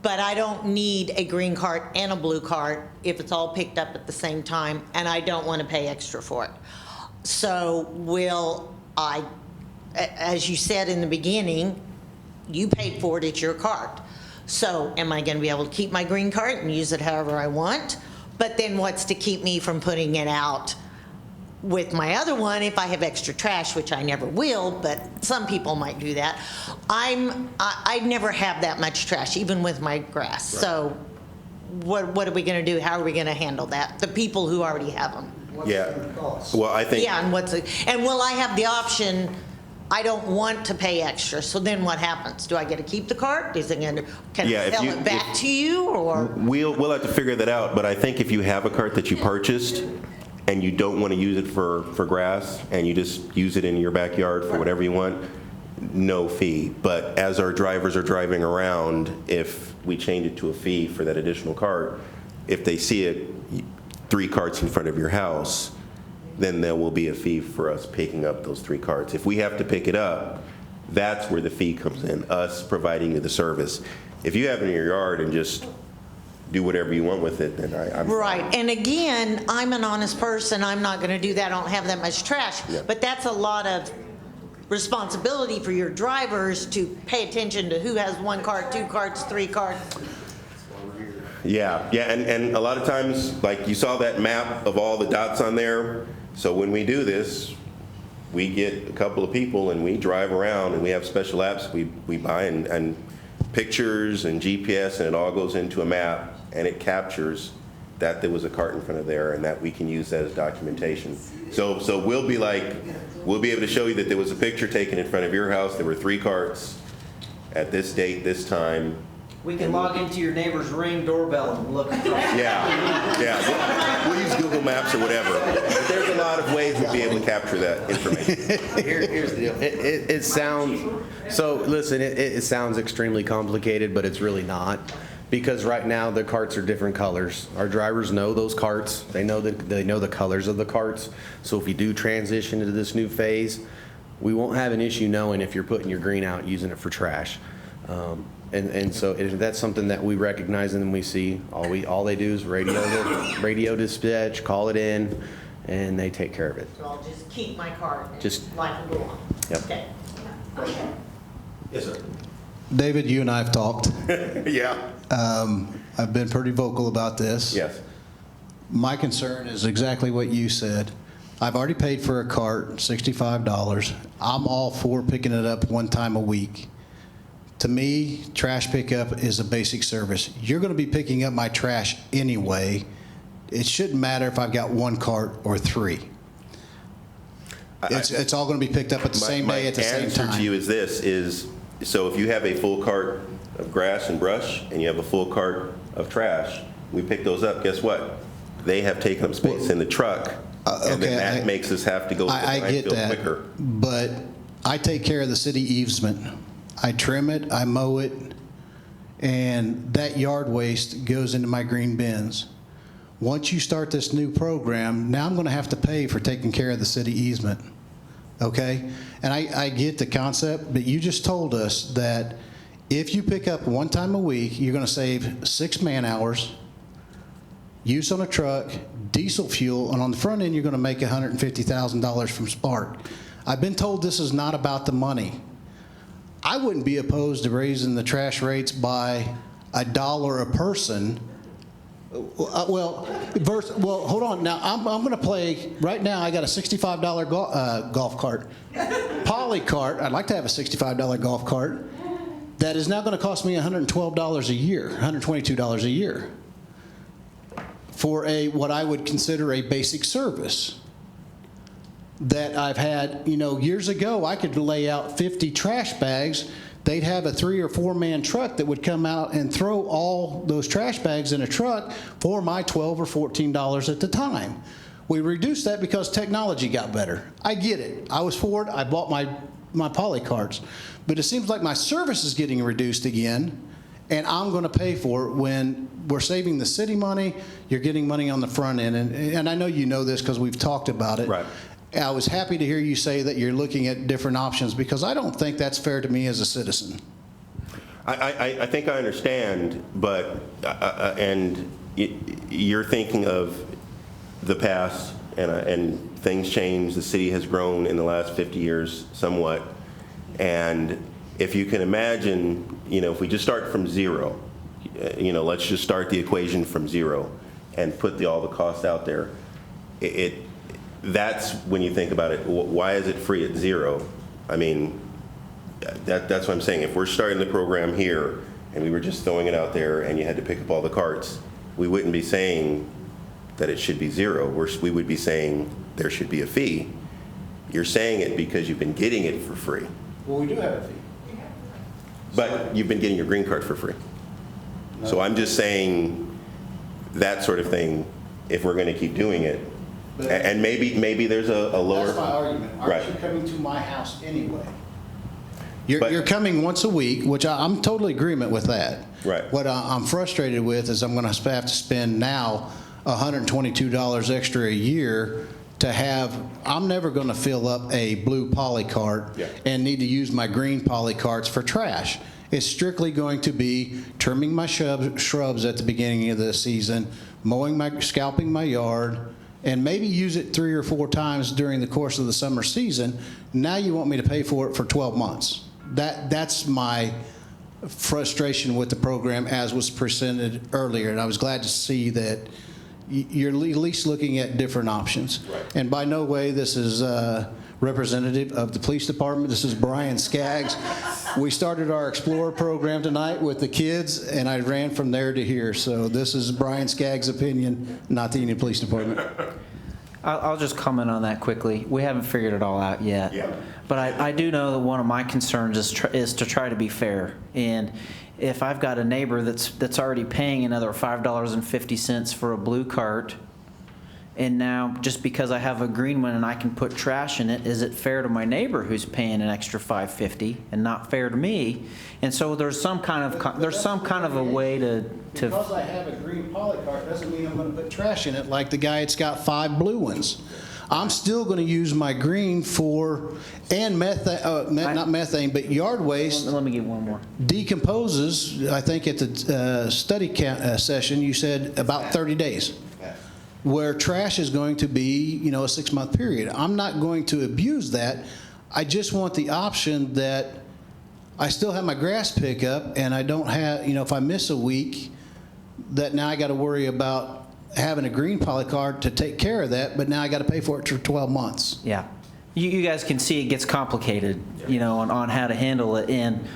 but I don't need a green cart and a blue cart if it's all picked up at the same time, and I don't want to pay extra for it. So will I, as you said in the beginning, you paid for it, it's your cart. So am I going to be able to keep my green cart and use it however I want? But then what's to keep me from putting it out with my other one if I have extra trash, which I never will, but some people might do that. I never have that much trash, even with my grass. Right. So what are we going to do? How are we going to handle that? The people who already have them. Yeah. Well, I think. Yeah, and will I have the option? I don't want to pay extra. So then what happens? Do I get to keep the cart? Is it can I sell it back to you, or? We'll have to figure that out. But I think if you have a cart that you purchased, and you don't want to use it for grass, and you just use it in your backyard for whatever you want, no fee. But as our drivers are driving around, if we change it to a fee for that additional cart, if they see it 3 carts in front of your house, then there will be a fee for us picking up those 3 carts. If we have to pick it up, that's where the fee comes in, us providing you the service. If you have it in your yard and just do whatever you want with it, then I'm Right, and again, I'm an honest person, I'm not gonna do that, I don't have that much trash. Yeah. But that's a lot of responsibility for your drivers to pay attention to who has 1 cart, 2 carts, 3 carts. Yeah, and a lot of times, like you saw that map of all the dots on there, so when we do this, we get a couple of people and we drive around and we have special apps we buy and pictures and GPS, and it all goes into a map and it captures that there was a cart in front of there and that we can use that as documentation. So we'll be able to show you that there was a picture taken in front of your house, there were 3 carts at this date, this time. We can log into your neighbor's Ring doorbell and look. Yeah. We'll use Google Maps or whatever. But there's a lot of ways we'll be able to capture that information. Here's the deal. It sounds, so listen, it sounds extremely complicated, but it's really not. Because right now the carts are different colors. Our drivers know those carts. They know the colors of the carts. So if we do transition into this new phase, we won't have an issue knowing if you're putting your green out, using it for trash. And so that's something that we recognize and then we see. All they do is radio dispatch, call it in, and they take care of it. So I'll just keep my cart and Just- life will go on. Yep. Okay. Yes, sir. David, you and I have talked. Yeah. I've been pretty vocal about this. Yes. My concern is exactly what you said. I've already paid for a cart, $65. I'm all for picking it up one time a week. To me, trash pickup is a basic service. You're going to be picking up my trash anyway. It shouldn't matter if I've got 1 cart or 3. It's all going to be picked up at the same day at the same My answer to you time. is this, so if you have a full cart of grass and brush and you have a full cart of trash, we pick those up, guess what? They have taken up space in the truck, and then that makes us have to go to the I get landfill that, quicker. but I take care of the city easement. I trim it, I mow it, and that yard waste goes into my green bins. Once you start this new program, now I'm going to have to pay for taking care of the city easement, okay? And I get the concept, but you just told us that if you pick up 1 time a week, you're going to save 6 man-hours, use on a truck, diesel fuel, and on the front end, you're going to make $150,000 from Spark. I've been told this is not about the money. I wouldn't be opposed to raising the trash rates by $1 a person. Well, hold on. Now, I'm going to play, right now I got a $65 golf cart. Polycart, I'd like to have a $65 golf cart. That is now going to cost me $112 a year, $122 a year for what I would consider a basic service that I've had. Years ago, I could lay out 50 trash bags. They'd have a 3 or 4 man truck that would come out and throw all those trash bags in a truck for my $12 or $14 at the time. We reduced that because technology got better. I get it. I was for it. I bought my Polycarts. But it seems like my service is getting reduced again, and I'm going to pay for it when we're saving the city money. You're getting money on the front end. And I know you know this because we've talked about it. Right. I was happy to hear you say that you're looking at different options, because I don't think that's fair to me as a citizen. I think I understand, but, and you're thinking of the past, and things change. The city has grown in the last 50 years somewhat. And if you can imagine, if we just start from zero, let's just start the equation from zero and put all the costs out there. That's when you think about it. Why is it free at zero? I mean, that's what I'm saying. If we're starting the program here and we were just throwing it out there and you had to pick up all the carts, we wouldn't be saying that it should be zero. We would be saying there should be a fee. You're saying it because you've been getting it for free. Well, we do have a fee. But you've been getting your green card for free. So I'm just saying that sort of thing, if we're going to keep doing it, And maybe there's a lower. That's my argument. Right. Aren't you coming to my house anyway? But- You're coming once a week, which I'm totally agreement with that. Right. What I'm frustrated with is I'm going to have to spend now $122 extra a year to have, I'm never going to fill up a blue Polycart and need to use my green Polycarts for trash. It's strictly going to be trimming my shrubs at the beginning of the season, scalping my yard, and maybe use it 3 or 4 times during the course of the summer season. Now you want me to pay for it for 12 months. That's my frustration with the program as was presented earlier, and I was glad to see that you're at least looking at different options. Right. And by no way this is representative of the police department. This is Brian Skaggs. We started our Explorer program tonight with the kids, and I ran from there to here. So this is Brian Skaggs' opinion, not the Enid Police Department. I'll just comment on that quickly. We haven't figured it all out yet. Yeah. But I do know that one of my concerns is to try to be fair. And if I've got a neighbor that's already paying another $5.50 for a blue cart, and now just because I have a green one and I can put trash in it, is it fair to my neighbor who's paying an extra $5.50 and not fair to me? And so there's some kind of a way to. Because I have a green Polycart doesn't mean I'm going to put trash in it like the guy that's got 5 blue ones. I'm still going to use my green and methane, not methane, but yard waste. Let me get one more. Decomposes, I think at the study session, you said about 30 days. Where trash is going to be, a 6-month period. I'm not going to abuse that. I just want the option that I still have my grass pickup and I don't have, if I miss a week, that now I got to worry about having a green Polycart to take care of that, but now I got to pay for it for 12 months. Yeah. You guys can see it gets complicated, on how to handle it. And,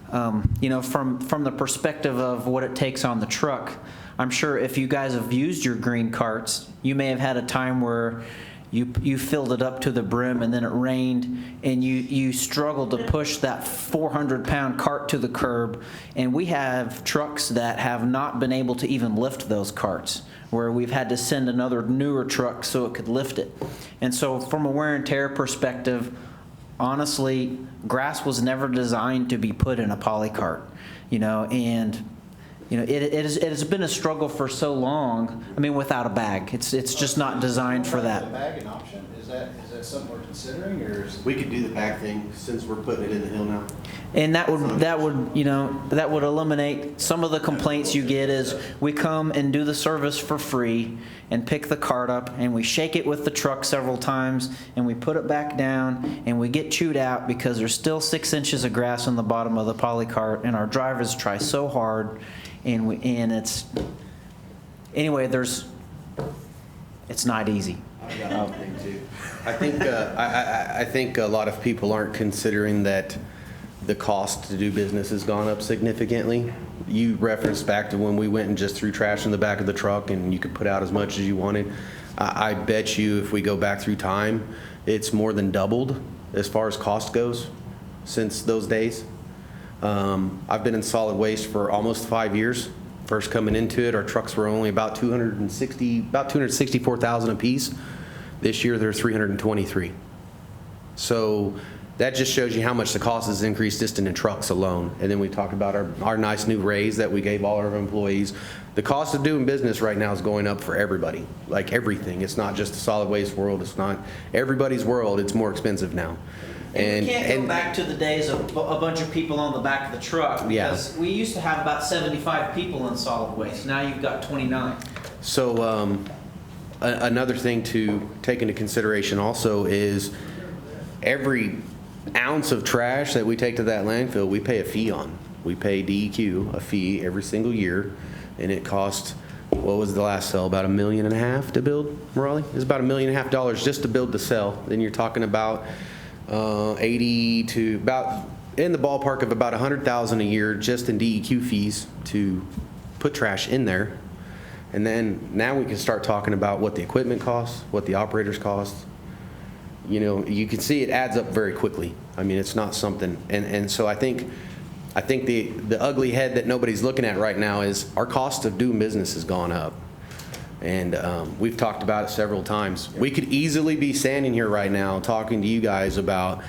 from the perspective of what it takes on the truck, I'm sure if you guys have used your green carts, you may have had a time where you filled it up to the brim and then it rained and you struggled to push that 400-pound cart to the curb. And we have trucks that have not been able to even lift those carts, where we've had to send another newer truck so it could lift it. And so from a wear and tear perspective, honestly, grass was never designed to be put in a Polycart, and it has been a struggle for so long. I mean, without a bag, it's just not designed for that. Is the bag an option? Is that something we're considering, or We could do the bag thing since we're putting it in the hill now. And that would eliminate some of the complaints you get is we come and do the service for free and pick the cart up and we shake it with the truck several times and we put it back down and we get chewed out because there's still 6 inches of grass on the bottom of the Polycart and our drivers try so hard it's not easy. I think a lot of people aren't considering that the cost to do business has gone up significantly. You referenced back to when we went and just threw trash in the back of the truck and you could put out as much as you wanted. I bet you if we go back through time, it's more than doubled as far as cost goes since those days. I've been in solid waste for almost 5 years. First coming into it, our trucks were only about 264,000 a piece. This year they're 323. So that just shows you how much the cost has increased just in trucks alone. And then we talked about our nice new raise that we gave all our employees. The cost of doing business right now is going up for everybody, like everything. It's not just the solid waste world. It's not everybody's world. It's more expensive now. And we can't go back to the days of a bunch of people on the back of the truck because we used to have about 75 people in solid waste. Now you've got 29. So another thing to take into consideration also is every ounce of trash that we take to that landfill, we pay a fee on. We pay DEQ a fee every single year, and it costs, what was the last cell, about $1.5 million to build, Raleigh? It's about $1.5 million just to build the cell. Then you're talking about 80 to about in the ballpark of about $100,000 a year just in DEQ fees to put trash in there. And then now we can start talking about what the equipment costs, what the operators cost. You can see it adds up very quickly. I mean, it's not something, and so I think the ugly head that nobody's looking at right now is our cost of doing business has gone up. And we've talked about it several times. We could easily be standing here right now talking to you guys about,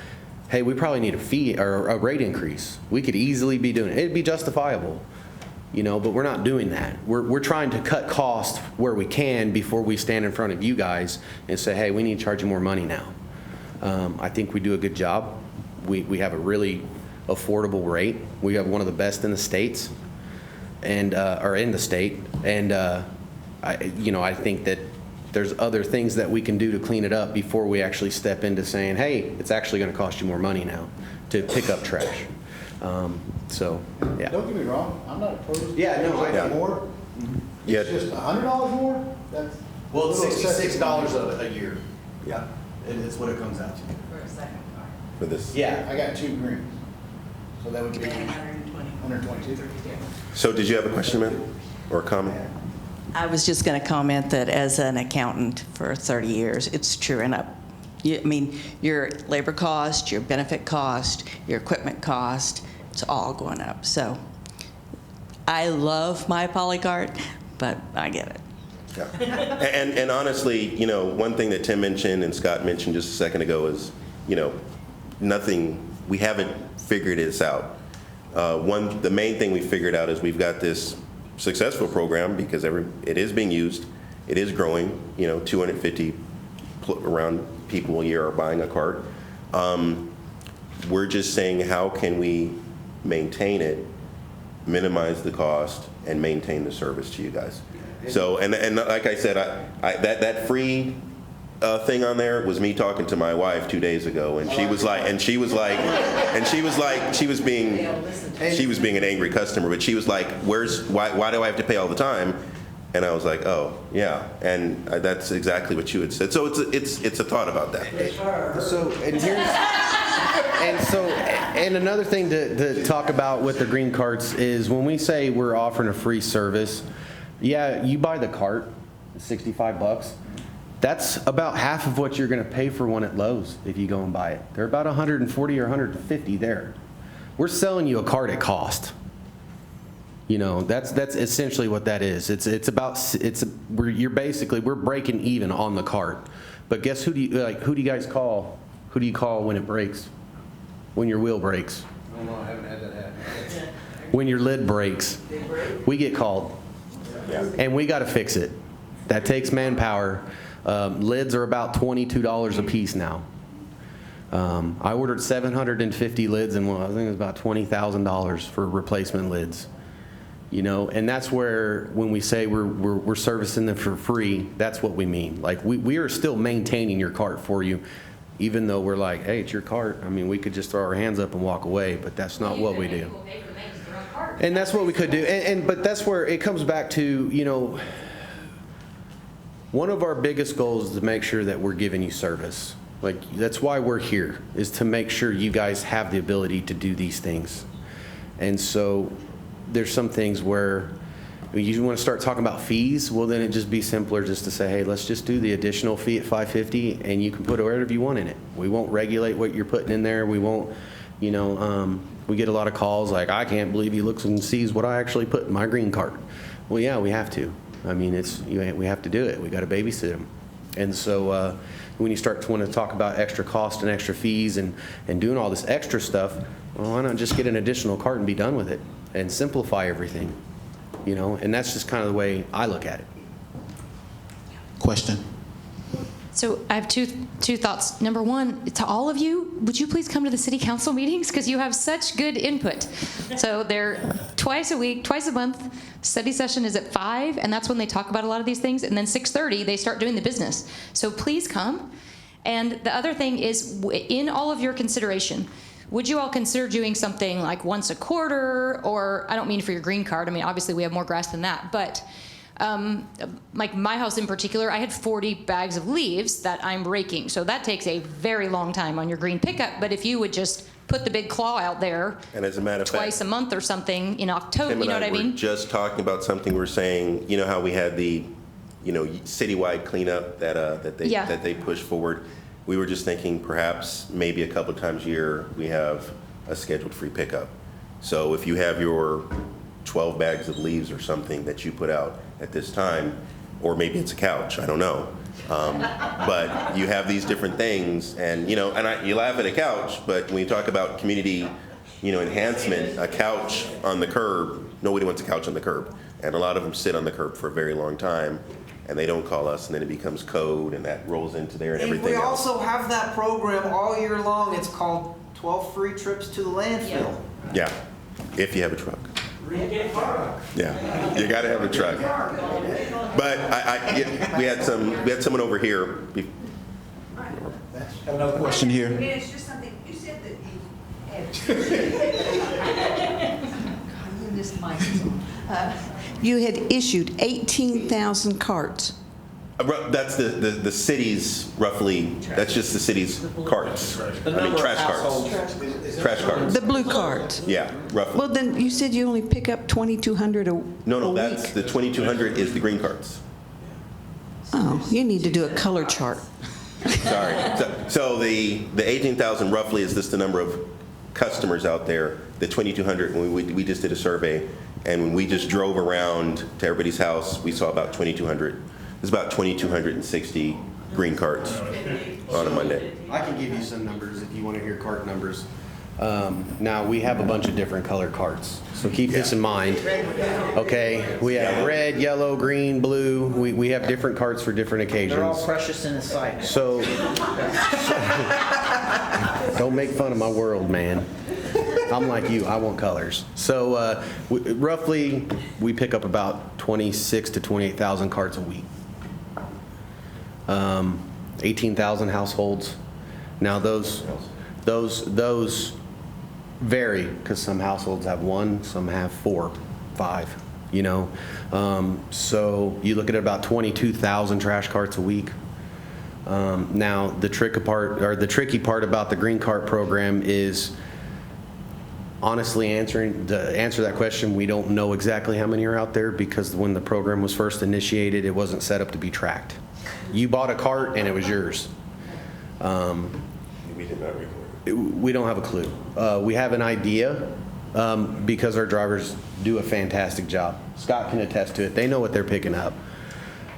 hey, we probably need a fee or a rate increase. We could easily be doing it. It'd be justifiable, you know, but we're not doing that. We're trying to cut costs where we can before we stand in front of you guys and say, hey, we need to charge you more money now. I think we do a good job. We have a really affordable rate. We have one of the best in the states, and or in the state. And I think that there's other things that we can do to clean it up before we actually step into saying, hey, it's actually going to cost you more money now to pick up trash. So, yeah. Don't get me wrong, I'm not opposed to Yeah, no, I know. more. Yeah. It's just $100 more? That's Well, it's a little excessive. $66 a year. Yeah. It's what it comes out to. For this. Yeah. I got 2 greens, so that would be 122. So did you have a question, ma'am, or a comment? I was just going to comment that as an accountant for 30 years, it's chewing up. I mean, your labor cost, your benefit cost, your equipment cost, it's all going up. So I love my Polycart, but I get it. Yeah. And honestly, you know, one thing that Tim mentioned and Scott mentioned just a second ago is, you know, we haven't figured this out. The main thing we figured out is we've got this successful program because it is being used, it is growing, you know, 250 around people a year are buying a cart. We're just saying, how can we maintain it, minimize the cost, and maintain the service to you guys? So, and like I said, that free thing on there was me talking to my wife 2 days ago, and she was being an angry customer, but she was like, why do I have to pay all the time? And I was like, oh yeah, and that's exactly what you had said. So it's a thought about that. So and another thing to talk about with the green carts is when we say we're offering a free service, yeah, you buy the cart, $65. That's about half of what you're going to pay for one at Lowe's if you go and buy it. They're about 140 or 150 there. We're selling you a cart at cost. You know, that's essentially what that is. We're breaking even on the cart. But guess who do you guys call? Who do you call when it breaks? When your wheel breaks? Oh, no, I haven't had that happen. When your lid breaks, we get called. And we got to fix it. That takes manpower. Lids are about $22 a piece now. I ordered 750 lids, and I think it was about $20,000 for replacement lids. You know, and that's where when we say we're servicing them for free, that's what we mean. Like we are still maintaining your cart for you, even though we're like, hey, it's your cart. I mean, we could just throw our hands up and walk away, but that's not what we do. And that's what we could do. But that's where it comes back to, you know, one of our biggest goals is to make sure that we're giving you service. Like, that's why we're here, is to make sure you guys have the ability to do these things. And so there's some things where you want to start talking about fees, well, then it'd just be simpler just to say, hey, let's just do the additional fee at $550, and you can put whatever you want in it. We won't regulate what you're putting in there. We won't, you know, we get a lot of calls like, I can't believe he looks and sees what I actually put in my green cart. Well, yeah, we have to. I mean, we have to do it. We got to babysit them. And so when you start to want to talk about extra cost and extra fees and doing all this extra stuff, well, why not just get an additional cart and be done with it and simplify everything, you know? And that's just kind of the way I look at it. Question. So I have two thoughts. Number one, to all of you, would you please come to the city council meetings? Because you have such good input. So they're twice a week, twice a month. Study session is at 5, and that's when they talk about a lot of these things. And then 6:30, they start doing the business. So please come. And the other thing is, in all of your consideration, would you all consider doing something like once a quarter, or I don't mean for your green card. I mean, obviously we have more grass than that, but like my house in particular, I had 40 bags of leaves that I'm raking. So that takes a very long time on your green pickup. But if you would just put the big claw out there, and as a matter of fact, twice a month or something in October, Tim you know and what I I mean? were just talking about something. We're saying, you know how we had the, you know, citywide cleanup that they pushed forward. We were just thinking perhaps maybe a couple of times a year we have a scheduled free pickup. So if you have your 12 bags of leaves or something that you put out at this time, or maybe it's a couch, I don't know. But you have these different things, and you laugh at a couch, but when you talk about community, enhancement, a couch on the curb, nobody wants a couch on the curb. And a lot of them sit on the curb for a very long time, and they don't call us, and then it becomes code, and that rolls into there and everything we else. also have that program all year long. It's called 12 free trips to the landfill. Yeah, if you have a truck. Yeah, you got to have a truck. But we had someone over here. Have another question here. It's just something, you said that You had issued 18,000 carts. That's the city's roughly, that's just the city's carts. Trash carts. Trash carts. The blue carts. Yeah, roughly. Well, then you said you only pick up 2,200 a week. No, that's the 2,200 is the green carts. Oh, you need to do a color chart. Sorry. So the 18,000 roughly is just the number of customers out there. The 2,200, when we just did a survey, and when we just drove around to everybody's house, we saw about 2,200. There's about 2,260 green carts on a Monday. I can give you some numbers if you want to hear cart numbers. Now, we have a bunch of different color carts, so keep this in mind. Okay, we have red, yellow, green, blue. We have different carts for different occasions. They're all precious in His sight. So, don't make fun of my world, man. I'm like you, I want colors. So, roughly, we pick up about 26 to 28,000 carts a week. 18,000 households. Now, those vary, because some households have one, some have 4, 5, so you look at about 22,000 trash carts a week. Now, the tricky part about the green cart program is, honestly, to answer that question, we don't know exactly how many are out there, because when the program was first initiated, it wasn't set up to be tracked. You bought a cart and it was yours. We did not record. We don't have a clue. We have an idea, because our drivers do a fantastic job. Scott can attest to it. They know what they're picking up.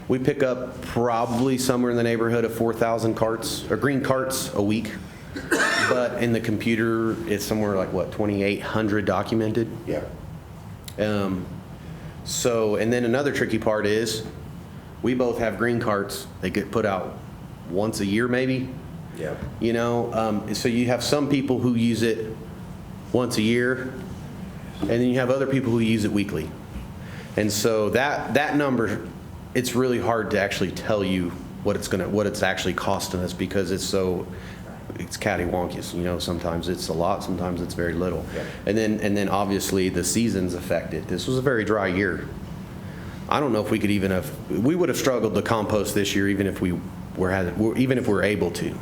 We pick up probably somewhere in the neighborhood of 4,000 carts, or green carts, a week. But in the computer, it's somewhere like, 2,800 documented? Yeah. So, and then another tricky part is, we both have green carts. They get put out once a year, maybe? Yeah. So you have some people who use it once a year, and then you have other people who use it weekly. And so that number, it's really hard to actually tell you what it's actually costing us, because it's cattywampus. Sometimes it's a lot, sometimes it's very little. Yeah. And then obviously the season's affected. This was a very dry year. I don't know if we would have struggled to compost this year, even if we were able to.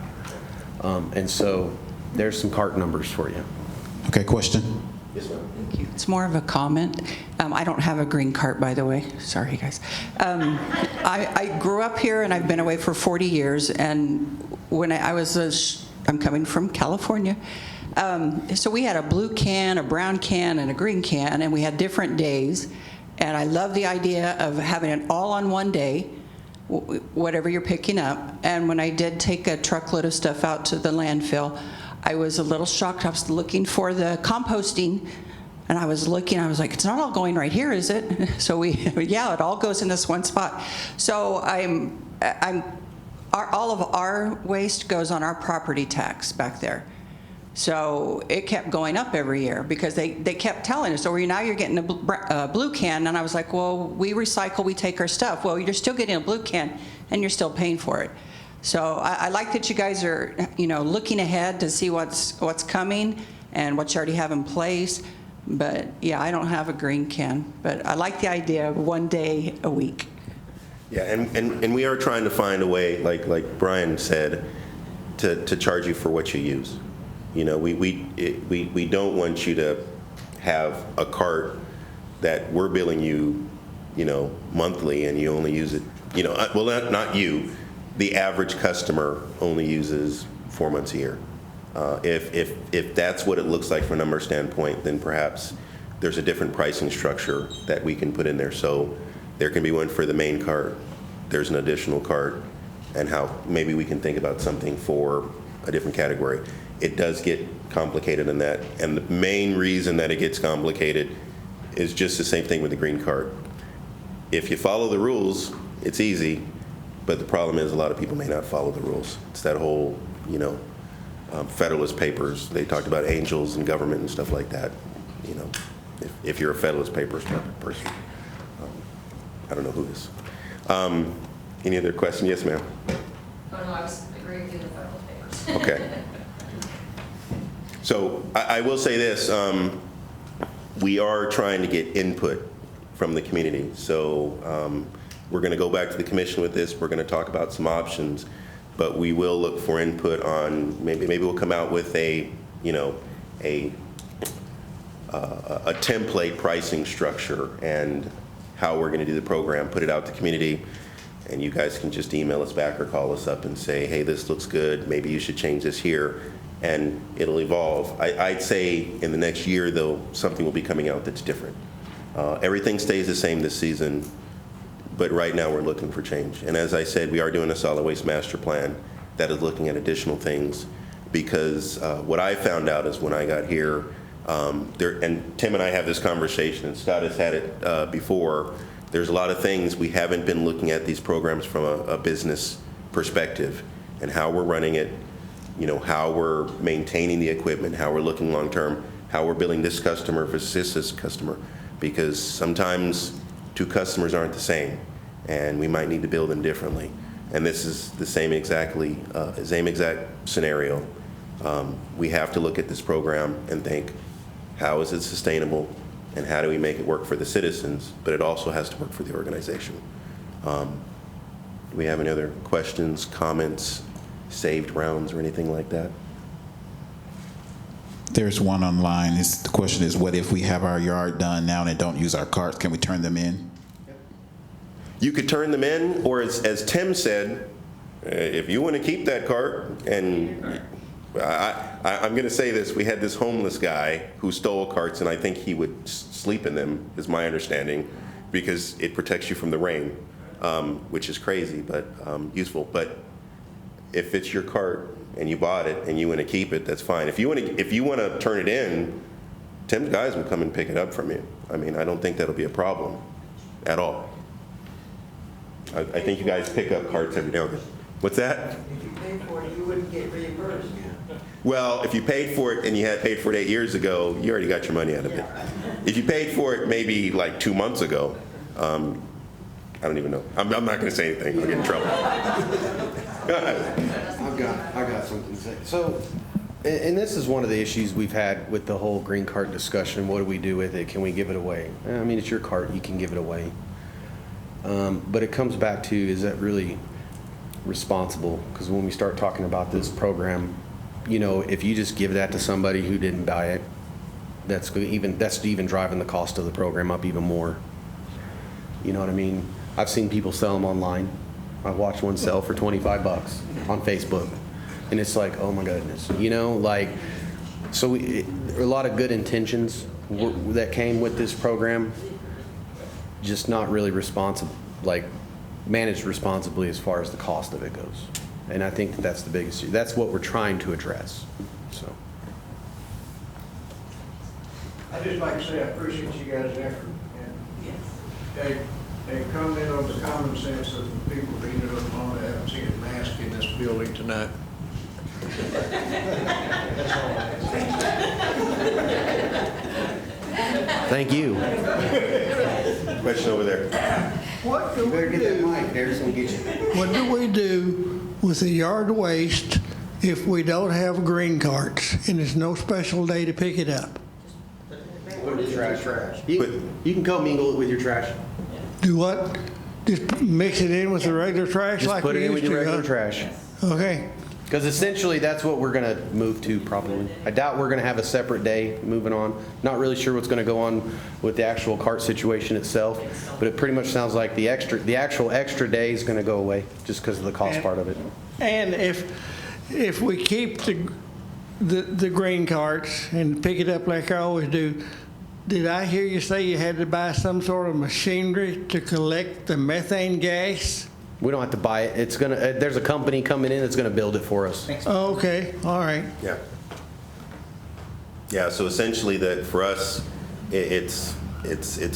And so there's some cart numbers for you. Okay, question? Yes, ma'am. Thank you. It's more of a comment. I don't have a green cart, by the way. Sorry, guys. I grew up here, and I've been away for 40 years. And when I'm coming from California, so we had a blue can, a brown can, and a green can, and we had different days. And I love the idea of having it all on one day, whatever you're picking up. And when I did take a truckload of stuff out to the landfill, I was a little shocked. I was looking for the composting, and I was like, it's not all going right here, is it? So it all goes in this one spot. So all of our waste goes on our property tax back there. So it kept going up every year, because they kept telling us, now you're getting a blue can. And I was like, well, we recycle, we take our stuff. Well, you're still getting a blue can, and you're still paying for it. So I like that you guys are, looking ahead to see what's coming and what you already have in place. But yeah, I don't have a green can, but I like the idea of one day a week. Yeah, and we are trying to find a way, like Brian said, to charge you for what you use. We don't want you to have a cart that we're billing you, monthly, and you only use it, well, not you. The average customer only uses 4 months a year. If that's what it looks like from a number standpoint, then perhaps there's a different pricing structure that we can put in there. So there can be one for the main cart, there's an additional cart and how maybe we can think about something for a different category. It does get complicated in that, and the main reason that it gets complicated is just the same thing with the green cart. If you follow the rules, it's easy, but the problem is a lot of people may not follow the rules. It's that whole, Federalist Papers. They talked about angels and government and stuff like that. If you're a Federalist Papers type of person. I don't know who this. Any other question? Yes, ma'am. Oh, no, I was agreeing with you in the Federalist Papers. Okay. So I will say this, we are trying to get input from the community. So we're going to go back to the commission with this. We're going to talk about some options, but we will look for input on, maybe we'll come out with a template pricing structure and how we're going to do the program, put it out to community, and you guys can just email us back or call us up and say, hey, this looks good, maybe you should change this here, and it'll evolve. I'd say in the next year, though, something will be coming out that's different. Everything stays the same this season, but right now we're looking for change. And as I said, we are doing a solid waste master plan that is looking at additional things, because what I found out is when I got here, and Tim and I have this conversation, and Scott has had it before, there's a lot of things we haven't been looking at these programs from a business perspective, and how we're running it, how we're maintaining the equipment, how we're looking long term, how we're billing this customer versus this customer, because sometimes two customers aren't the same, and we might need to bill them differently. And this is the same exact scenario. We have to look at this program and think, how is it sustainable, and how do we make it work for the citizens, but it also has to work for the organization. Do we have any other questions, comments, saved rounds, or anything like that? There's one online. The question is, what if we have our yard done now and don't use our carts? Can we turn them in? You could turn them in, or as Tim said, if you want to keep that cart, and I'm going to say this, we had this homeless guy who stole carts, and I think he would sleep in them, is my understanding, because it protects you from the rain, which is crazy, but useful. But if it's your cart and you bought it and you want to keep it, that's fine. If you want to turn it in, Tim's guys will come and pick it up from you. I mean, I don't think that'll be a problem at all. I think you guys pick up carts every now and then. What's that? If you paid for it, you wouldn't get reimbursed. Well, if you paid for it and you had paid for it 8 years ago, you already got your money out of it. If you paid for it maybe like 2 months ago, I don't even know. I'm not going to say anything. I'll get in trouble. Go ahead. I got something to say. So, and this is one of the issues we've had with the whole green cart discussion. What do we do with it? Can we give it away? I mean, it's your cart. You can give it away. But it comes back to, is that really responsible? Because when we start talking about this program, if you just give that to somebody who didn't buy it, that's even driving the cost of the program up even more. You know what I mean? I've seen people sell them online. I watched one sell for $25 on Facebook, and it's like, oh my goodness, so a lot of good intentions that came with this program, just not really responsible, managed responsibly as far as the cost of it goes. And I think that's the biggest issue. That's what we're trying to address. So. I'd just like to say I appreciate you guys' effort. And they comment on the common sense of the people who ended up on that. I haven't seen a mask in this building tonight. That's all I have to say. Thank you. Question over there. What do we do? What do we do with the yard waste if we don't have green carts and there's no special day to pick it up? Put it in trash. You can co-mingle it with your trash. Do what? Just mix it in with the regular trash Just like put we it in used with your to, regular trash. Okay. Because essentially that's what we're going to move to probably. I doubt we're going to have a separate day moving on. Not really sure what's going to go on with the actual cart situation itself, but it pretty much sounds like the actual extra day is going to go away just because of the cost part of it. And if we keep the green carts and pick it up like I always do, did I hear you say you had to buy some sort of machinery to collect the methane gas? We don't have to buy it. It's gonna, there's a company coming in that's gonna build it for us. Oh, okay, all right. Yeah. Yeah, so essentially that for us, it's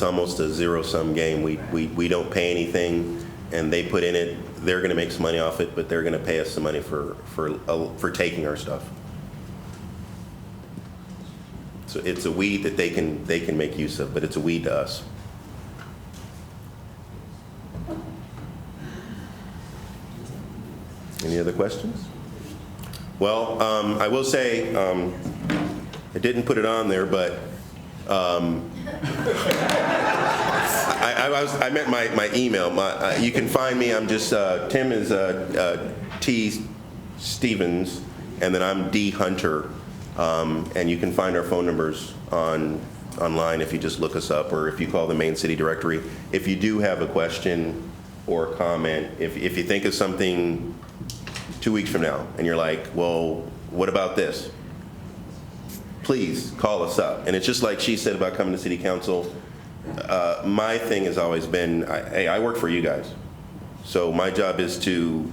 almost a zero-sum game. We don't pay anything, and they put in it. They're going to make some money off it, but they're going to pay us some money for taking our stuff. So it's a weed that they can make use of, but it's a weed to us. Any other questions? Well, I will say, I didn't put it on there, but I meant my email. You can find me. I'm just Tim is T Stevens, and then I'm D Hunter, and you can find our phone numbers online if you just look us up, or if you call the main city directory. If you do have a question or a comment, if you think of something 2 weeks from now, and you're like, well, what about this? Please call us up. And it's just like she said about coming to city council. My thing has always been, hey, I work for you guys. So my job is to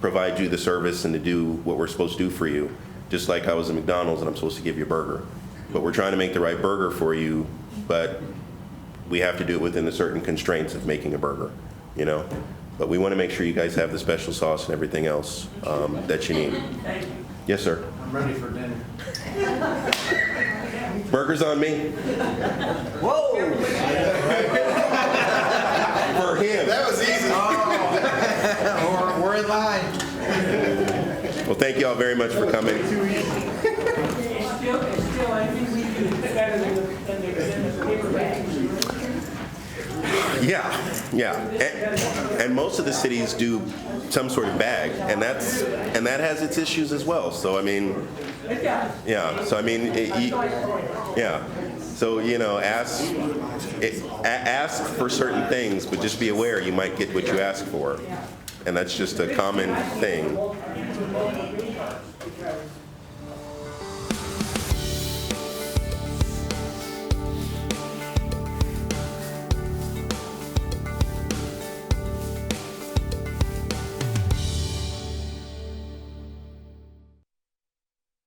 provide you the service and to do what we're supposed to do for you. Just like I was at McDonald's and I'm supposed to give you a burger. But we're trying to make the right burger for you, but we have to do it within the certain constraints of making a burger, you know? But we want to make sure you guys have the special sauce and everything else that you need. Thank you. Yes, sir. I'm ready for dinner. Burgers on me. Whoa! For him. That was easy. Oh. We're in line. Well, thank you all very much for coming. Still, I think we do better than the paper bags. Yeah. And most of the cities do some sort of bag, and that has its issues as well. So I mean, yeah. So I mean, yeah. So you know, ask for certain things, but just be aware you might get what you ask for, and that's just a common thing.